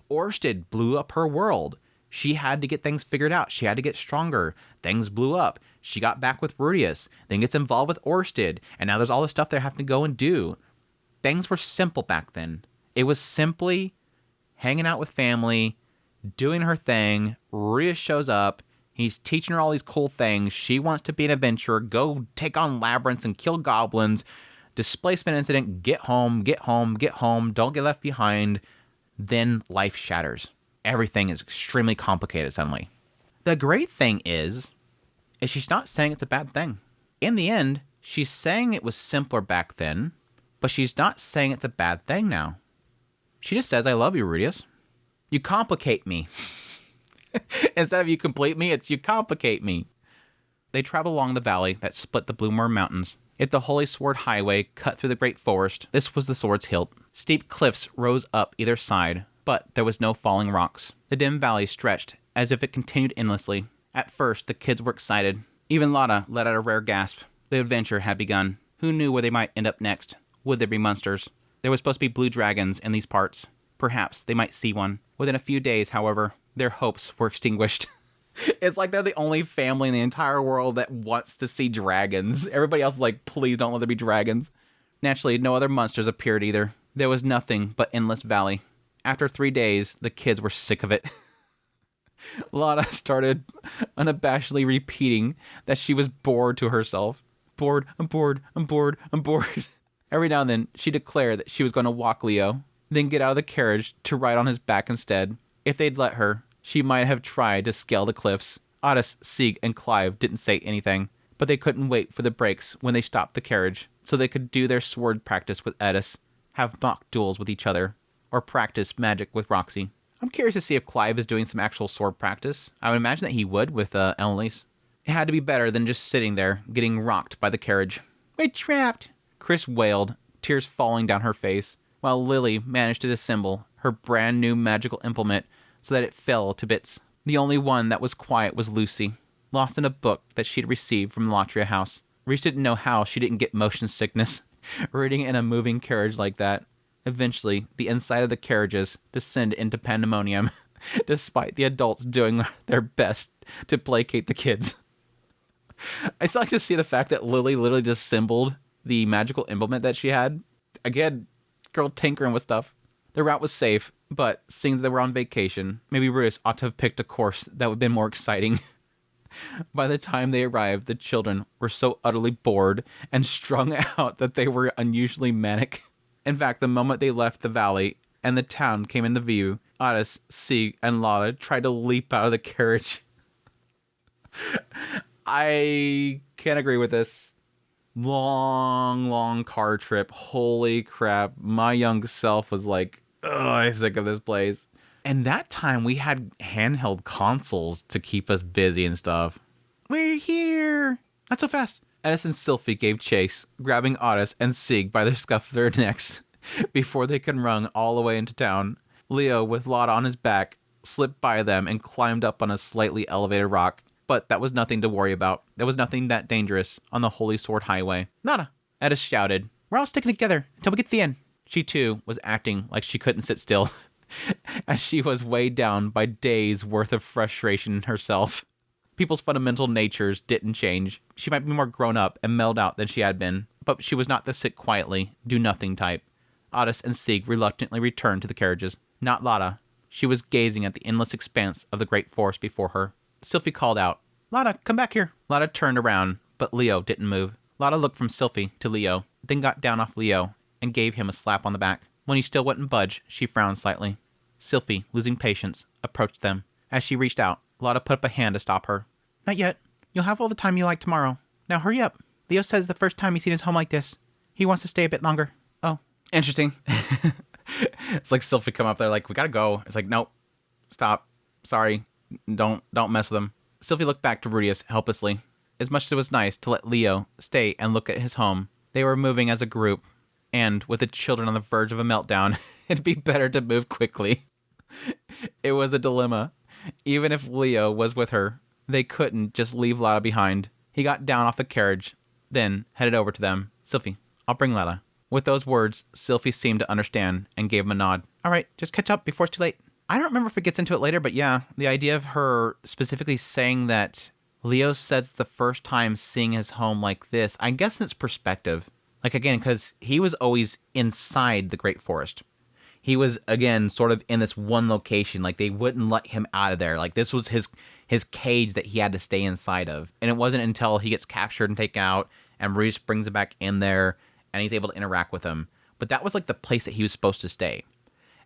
Orsted blew up her world. She had to get things figured out. She had to get stronger. Things blew up. She got back with Rudius, then gets involved with Orsted, and now there's all this stuff they're having to go and do. Things were simple back then. It was simply hanging out with family, doing her thing. Rudius shows up. He's teaching her all these cool things. She wants to be an adventurer, go take on labyrinths and kill goblins. Displacement incident, get home, get home, get home. Don't get left behind. Then life shatters. Everything is extremely complicated suddenly. The great thing is she's not saying it's a bad thing. In the end, she's saying it was simpler back then, but she's not saying it's a bad thing now. She just says, I love you, Rudius. You complicate me. Instead of you complete me, it's you complicate me. They traveled along the valley that split the Bloomworm Mountains. If the Holy Sword Highway cut through the great forest, this was the sword's hilt. Steep cliffs rose up either side, but there was no falling rocks. The dim valley stretched as if it continued endlessly. At first, the kids were excited. Even Lotta let out a rare gasp. The adventure had begun. Who knew where they might end up next? Would there be monsters? There was supposed to be blue dragons in these parts. Perhaps they might see one. Within a few days, however, their hopes were extinguished. It's like they're the only family in the entire world that wants to see dragons. Everybody else is like, please don't let there be dragons. Naturally, no other monsters appeared either. There was nothing but endless valley. After 3 days, the kids were sick of it. Lotta started unabashedly repeating that she was bored to herself. Bored, I'm bored, I'm bored, I'm bored. Every now and then, she declared that she was going to walk Leo, then get out of the carriage to ride on his back instead. If they'd let her, she might have tried to scale the cliffs. Otis, Sieg, and Clive didn't say anything, but they couldn't wait for the breaks when they stopped the carriage, so they could do their sword practice with Edis, have mock duels with each other, or practice magic with Roxy. I'm curious to see if Clive is doing some actual sword practice. I would imagine that he would with Eloise. It had to be better than just sitting there, getting rocked by the carriage. "We're trapped," Chris wailed, tears falling down her face, while Lily managed to disassemble her brand new magical implement so that it fell to bits. The only one that was quiet was Lucy, lost in a book that she'd received from the Latria house. Reese didn't know how she didn't get motion sickness reading in a moving carriage like that. Eventually, the inside of the carriages descended into pandemonium, despite the adults doing their best to placate the kids. I still like to see the fact that Lily literally disassembled the magical implement that she had. Again, girl tinkering with stuff. The route was safe, but seeing that they were on vacation, maybe Ruth ought to have picked a course that would have been more exciting. By the time they arrived, the children were so utterly bored and strung out that they were unusually manic. In fact, the moment they left the valley and the town came into view, Otis, Sieg, and Lotta tried to leap out of the carriage. I can't agree with this. Long car trip. Holy crap. My young self was like, ugh, I'm sick of this place. And that time we had handheld consoles to keep us busy and stuff. "We're here!" "Not so fast." Edis and Sylphie gave chase, grabbing Otis and Sieg by the scuff of their necks before they could run all the way into town. Leo, with Lotta on his back, slipped by them and climbed up on a slightly elevated rock. But that was nothing to worry about. There was nothing that dangerous on the Holy Sword Highway. "Lotta!" Edis shouted. "We're all sticking together until we get to the end." She, too, was acting like she couldn't sit still, as she was weighed down by days' worth of frustration herself. People's fundamental natures didn't change. She might be more grown up and mellowed out than she had been, but she was not the sit quietly, do-nothing type. Otis and Sieg reluctantly returned to the carriages. Not Lotta. She was gazing at the endless expanse of the great forest before her. Sylphie called out, "Lotta, come back here." Lotta turned around, but Leo didn't move. Lotta looked from Sylphie to Leo, then got down off Leo and gave him a slap on the back. When he still wouldn't budge, she frowned slightly. Sylphie, losing patience, approached them. As she reached out, Lotta put up a hand to stop her. "Not yet. You'll have all the time you like tomorrow. Now hurry up. Leo says the first time he's seen his home like this. He wants to stay a bit longer." "Oh, interesting." It's like Sylphie come up there like, "We gotta go." It's like, "Nope. Stop. Sorry. Don't mess with him." Sylphie looked back to Rudius helplessly. As much as it was nice to let Leo stay and look at his home, they were moving as a group, and with the children on the verge of a meltdown, it'd be better to move quickly. It was a dilemma. Even if Leo was with her, they couldn't just leave Lotta behind. He got down off the carriage, then headed over to them. "Sylphie, I'll bring Lotta." With those words, Sylphie seemed to understand and gave him a nod. "All right, just catch up before it's too late." I don't remember if it gets into it later, but yeah, the idea of her specifically saying that Leo says it's the first time seeing his home like this, I guess it's perspective. Like, again, because he was always inside the Great Forest. He was, again, sort of in this one location. Like, they wouldn't let him out of there. Like, this was his cage that he had to stay inside of. And it wasn't until he gets captured and taken out, and Reese brings him back in there, and he's able to interact with him. But that was, like, the place that he was supposed to stay.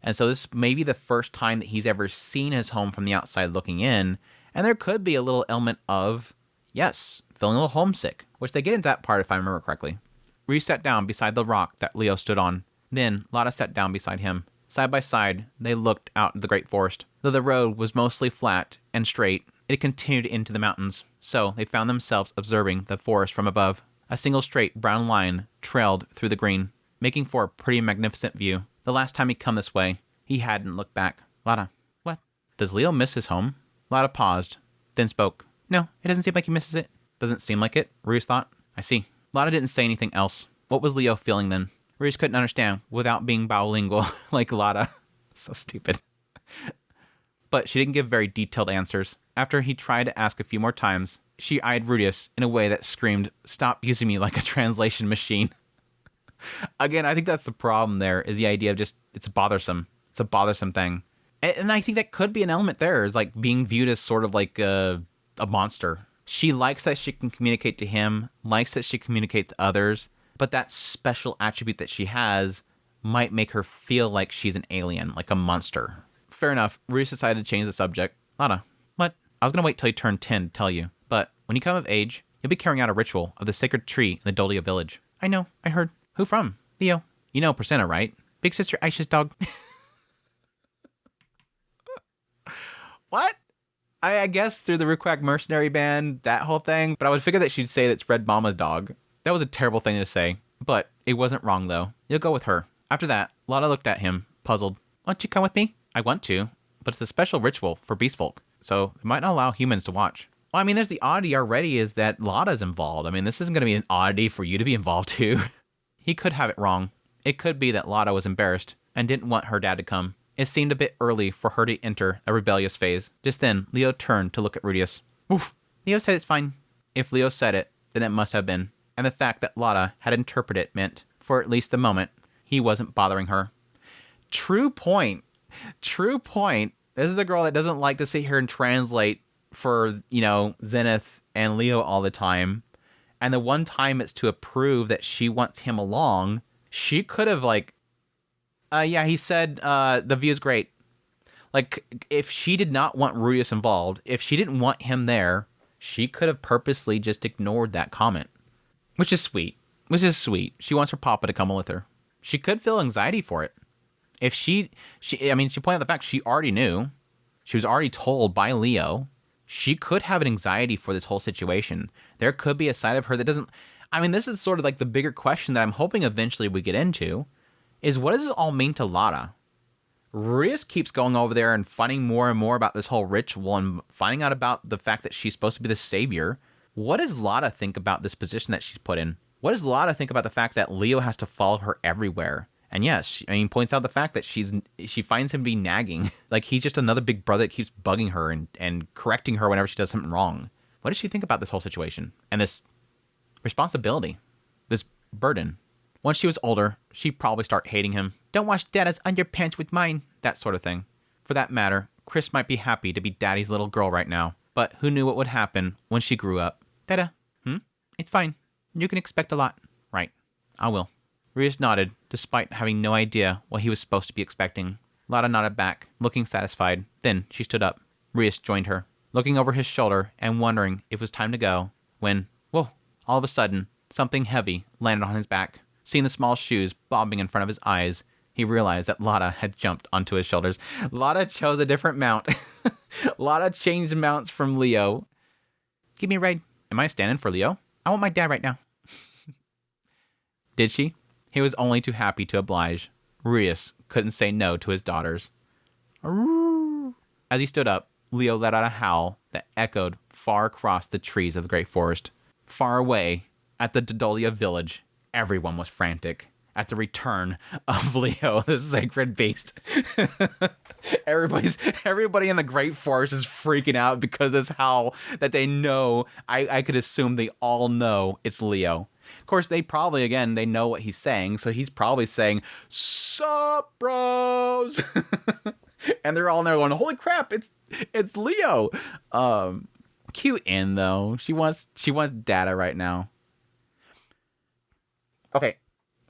And so this may be the first time that he's ever seen his home from the outside looking in. And there could be a little element of, yes, feeling a little homesick, which they get into that part if I remember correctly. Reese sat down beside the rock that Leo stood on. Then Lotta sat down beside him. Side by side, they looked out at the great forest. Though the road was mostly flat and straight, it continued into the mountains. So they found themselves observing the forest from above. A single straight brown line trailed through the green, making for a pretty magnificent view. The last time he'd come this way, he hadn't looked back. "Lotta, what? Does Leo miss his home?" Lotta paused, then spoke. "No, it doesn't seem like he misses it." "Doesn't seem like it," Ruiz thought. "I see." Lotta didn't say anything else. What was Leo feeling then? Ruiz couldn't understand without being bilingual like Lotta. So stupid. But she didn't give very detailed answers. After he tried to ask a few more times, she eyed Rudius in a way that screamed, "Stop using me like a translation machine." Again, I think that's the problem there, is the idea of just, it's bothersome. It's a bothersome thing. And I think that could be an element there, is like being viewed as sort of like a monster. She likes that she can communicate to him, likes that she communicates to others, but that special attribute that she has might make her feel like she's an alien, like a monster. Fair enough. Ruiz decided to change the subject. Lada, what? I was going to wait till you turn 10 to tell you, but when you come of age, you'll be carrying out a ritual of the sacred tree in the Dolia village. I know, I heard. Who from? Leo. You know Percenta, right? Big sister Aisha's dog. What? I guess through the Rukwak mercenary band, that whole thing, but I would figure that she'd say that's Red Mama's dog. That was a terrible thing to say, but it wasn't wrong though. You'll go with her. After that, Lada looked at him, puzzled. Why don't you come with me? I want to, but it's a special ritual for beast folk, so it might not allow humans to watch. Well, I mean, there's the oddity already is that Lada's involved. I mean, this isn't going to be an oddity for you to be involved too. He could have it wrong. It could be that Lada was embarrassed and didn't want her dad to come. It seemed a bit early for her to enter a rebellious phase. Just then, Leo turned to look at Rudius. Oof. Leo said it's fine. If Leo said it, then it must have been. And the fact that Lada had interpreted it meant, for at least the moment, he wasn't bothering her. True point. True point. This is a girl that doesn't like to sit here and translate for, Zenith and Leo all the time. And the one time it's to approve that she wants him along, she could have yeah, he said the view's great. Like, if she did not want Rudius involved, if she didn't want him there, she could have purposely just ignored that comment. Which is sweet. She wants her papa to come with her. She could feel anxiety for it. If she pointed out the fact she already knew. She was already told by Leo. She could have an anxiety for this whole situation. There could be a side of her that doesn't... I mean, this is sort of like the bigger question that I'm hoping eventually we get into, is what does this all mean to Lada? Rudius keeps going over there and finding more and more about this whole ritual and finding out about the fact that she's supposed to be the savior. What does Lada think about this position that she's put in? What does Lada think about the fact that Leo has to follow her everywhere? And yes, points out the fact that she finds him to be nagging. Like he's just another big brother that keeps bugging her and correcting her whenever she does something wrong. What does she think about this whole situation? And this responsibility, this burden. Once she was older, she'd probably start hating him. Don't wash Dada's underpants with mine. That sort of thing. For that matter, Chris might be happy to be Daddy's little girl right now. But who knew what would happen when she grew up? Dada, it's fine. You can expect a lot. Right. I will. Rudius nodded, despite having no idea what he was supposed to be expecting. Lada nodded back, looking satisfied. Then she stood up. Rudius joined her, looking over his shoulder and wondering if it was time to go, when, whoa, all of a sudden, something heavy landed on his back. Seeing the small shoes bobbing in front of his eyes, he realized that Lada had jumped onto his shoulders. Lada chose a different mount. Lada changed mounts from Leo. Give me a ride. Am I standing for Leo? I want my dad right now. Did she? He was only too happy to oblige. Rudius couldn't say no to his daughters. As he stood up, Leo let out a howl that echoed far across the trees of the great forest. Far away, at the Dodolia village, everyone was frantic at the return of Leo, the sacred beast. Everybody in the great forest is freaking out because this howl that they know, I could assume they all know it's Leo. Of course, they know what he's saying, so he's probably saying, "Sup, bros?" And they're all in there going, "Holy crap, it's Leo." Cute in though. She wants data right now. Okay,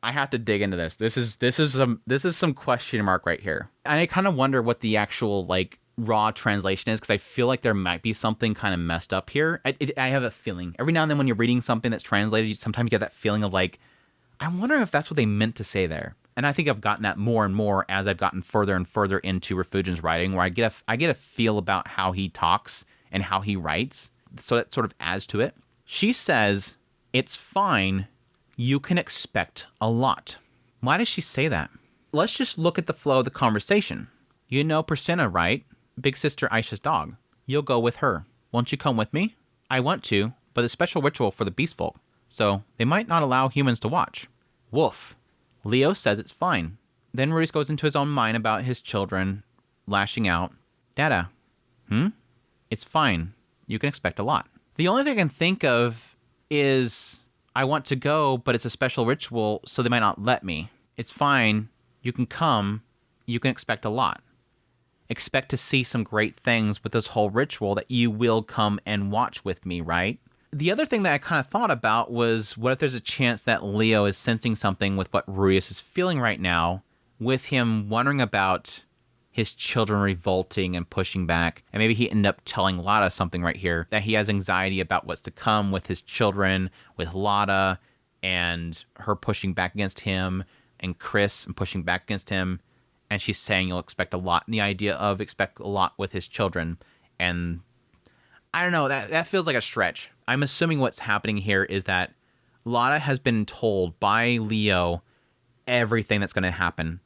I have to dig into this. This is some question mark right here, and I kind of wonder what the actual raw translation is, because I feel like there might be something kind of messed up here. I have a feeling. Every now and then when you're reading something that's translated, sometimes you get that feeling of I wonder if that's what they meant to say there. And I think I've gotten that more and more as I've gotten further and further into Refugian's writing, where I get a feel about how he talks and how he writes. So that sort of adds to it. She says, "It's fine. You can expect a lot." Why does she say that? Let's just look at the flow of the conversation. You know Percenta, right? Big sister Aisha's dog. You'll go with her. Won't you come with me? I want to, but a special ritual for the beast folk, so they might not allow humans to watch. Woof. Leo says it's fine. Then Rudius goes into his own mind about his children, lashing out. Dada. It's fine. You can expect a lot. The only thing I can think of is, I want to go, but it's a special ritual, so they might not let me. It's fine. You can come. You can expect a lot. Expect to see some great things with this whole ritual that you will come and watch with me, right? the other thing that I kind of thought about was, what if there's a chance that Leo is sensing something with what Ruius is feeling right now, with him wondering about his children revolting and pushing back, and maybe he ended up telling Lada something right here, that he has anxiety about what's to come with his children, with Lada and her pushing back against him, and Chris and pushing back against him, and she's saying you'll expect a lot, and the idea of expect a lot with his children. And I don't know, that feels like a stretch. I'm assuming what's happening here is that Lada has been told by Leo everything that's going to happen.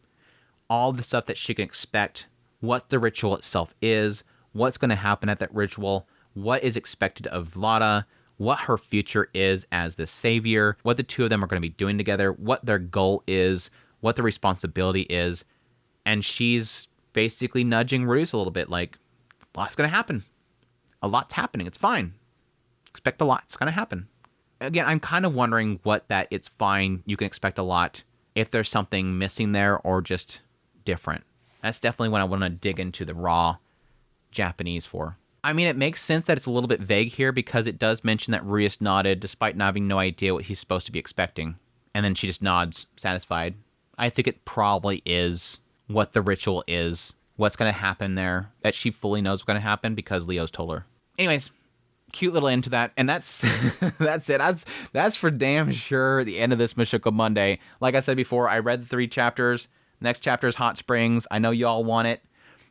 All the stuff that she can expect, what the ritual itself is, what's going to happen at that ritual, what is expected of Lada, what her future is as the savior, what the two of them are going to be doing together, what their goal is, what the responsibility is. And she's basically nudging Ruius a little bit, like, a lot's going to happen. A lot's happening. It's fine. Expect a lot. It's going to happen. Again, I'm kind of wondering what that it's fine, you can expect a lot, if there's something missing there or just different. That's definitely what I want to dig into the raw Japanese for. I mean, it makes sense that it's a little bit vague here, because it does mention that Ruius nodded despite not having no idea what he's supposed to be expecting. And then she just nods, satisfied. I think it probably is what the ritual is, what's going to happen there, that she fully knows what's going to happen because Leo's told her. Anyways, cute little end to that, and that's that's it. That's for damn sure the end of this Mushoku Monday. Like I said before, I read the 3 chapters. Next chapter is Hot Springs. I know y'all want it,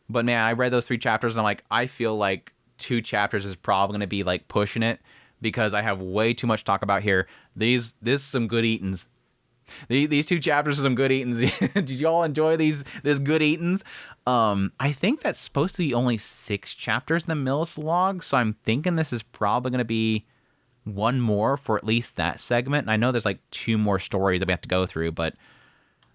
but man, I read those 3 chapters and I'm like, I feel like 2 chapters is probably going to be like pushing it, because I have way too much to talk about here. This is some good eatings. These 2 chapters are some good eatings. Did y'all enjoy this good eatings? I think that's supposed to be only 6 chapters in the Millis log, so I'm thinking this is probably going to be one more for at least that segment. And I know there's like 2 more stories that we have to go through, but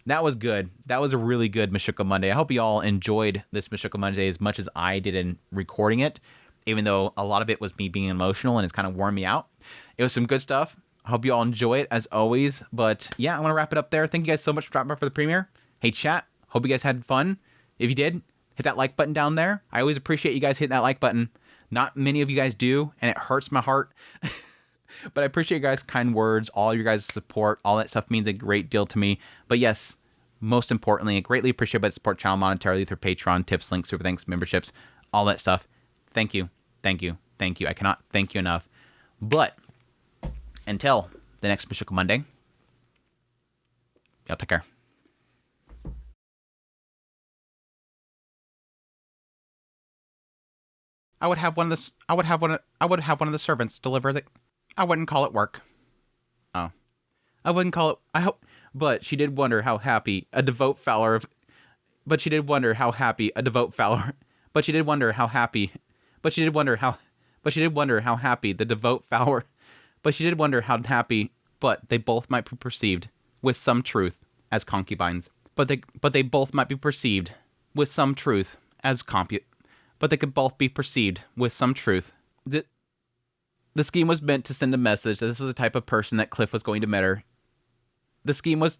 that was good. That was a really good Mushoku Monday. I hope you all enjoyed this Mushoku Monday as much as I did in recording it, even though a lot of it was me being emotional and it's kind of worn me out. It was some good stuff. I hope you all enjoy it as always. But yeah, I'm going to wrap it up there. Thank you guys so much for dropping by for the premiere. Hey, chat. Hope you guys had fun. If you did, hit that like button down there. I always appreciate you guys hitting that like button. Not many of you guys do, and it hurts my heart. But I appreciate you guys' kind words, all your guys' support. All that stuff means a great deal to me. But yes, most importantly, I greatly appreciate by the support channel monetarily through Patreon, tips, links, super thanks, memberships, all that stuff. Thank you. Thank you. Thank you. I cannot thank you enough. But until the next Mushoku Monday, y'all take care. I would have one of the servants deliver the. I wouldn't call it work. Oh, I wouldn't call it. I hope, but she did wonder how happy a devout follower of. But she did wonder how happy a devout follower. But she did wonder how happy. But she did wonder how. But she did wonder how happy the devout follower. But she did wonder how happy. But they both might be perceived with some truth as concubines. But they both might be perceived with some truth as compute. But they could both be perceived with some truth. The scheme was meant to send a message that this was the type of person that Cliff was going to marry. The scheme was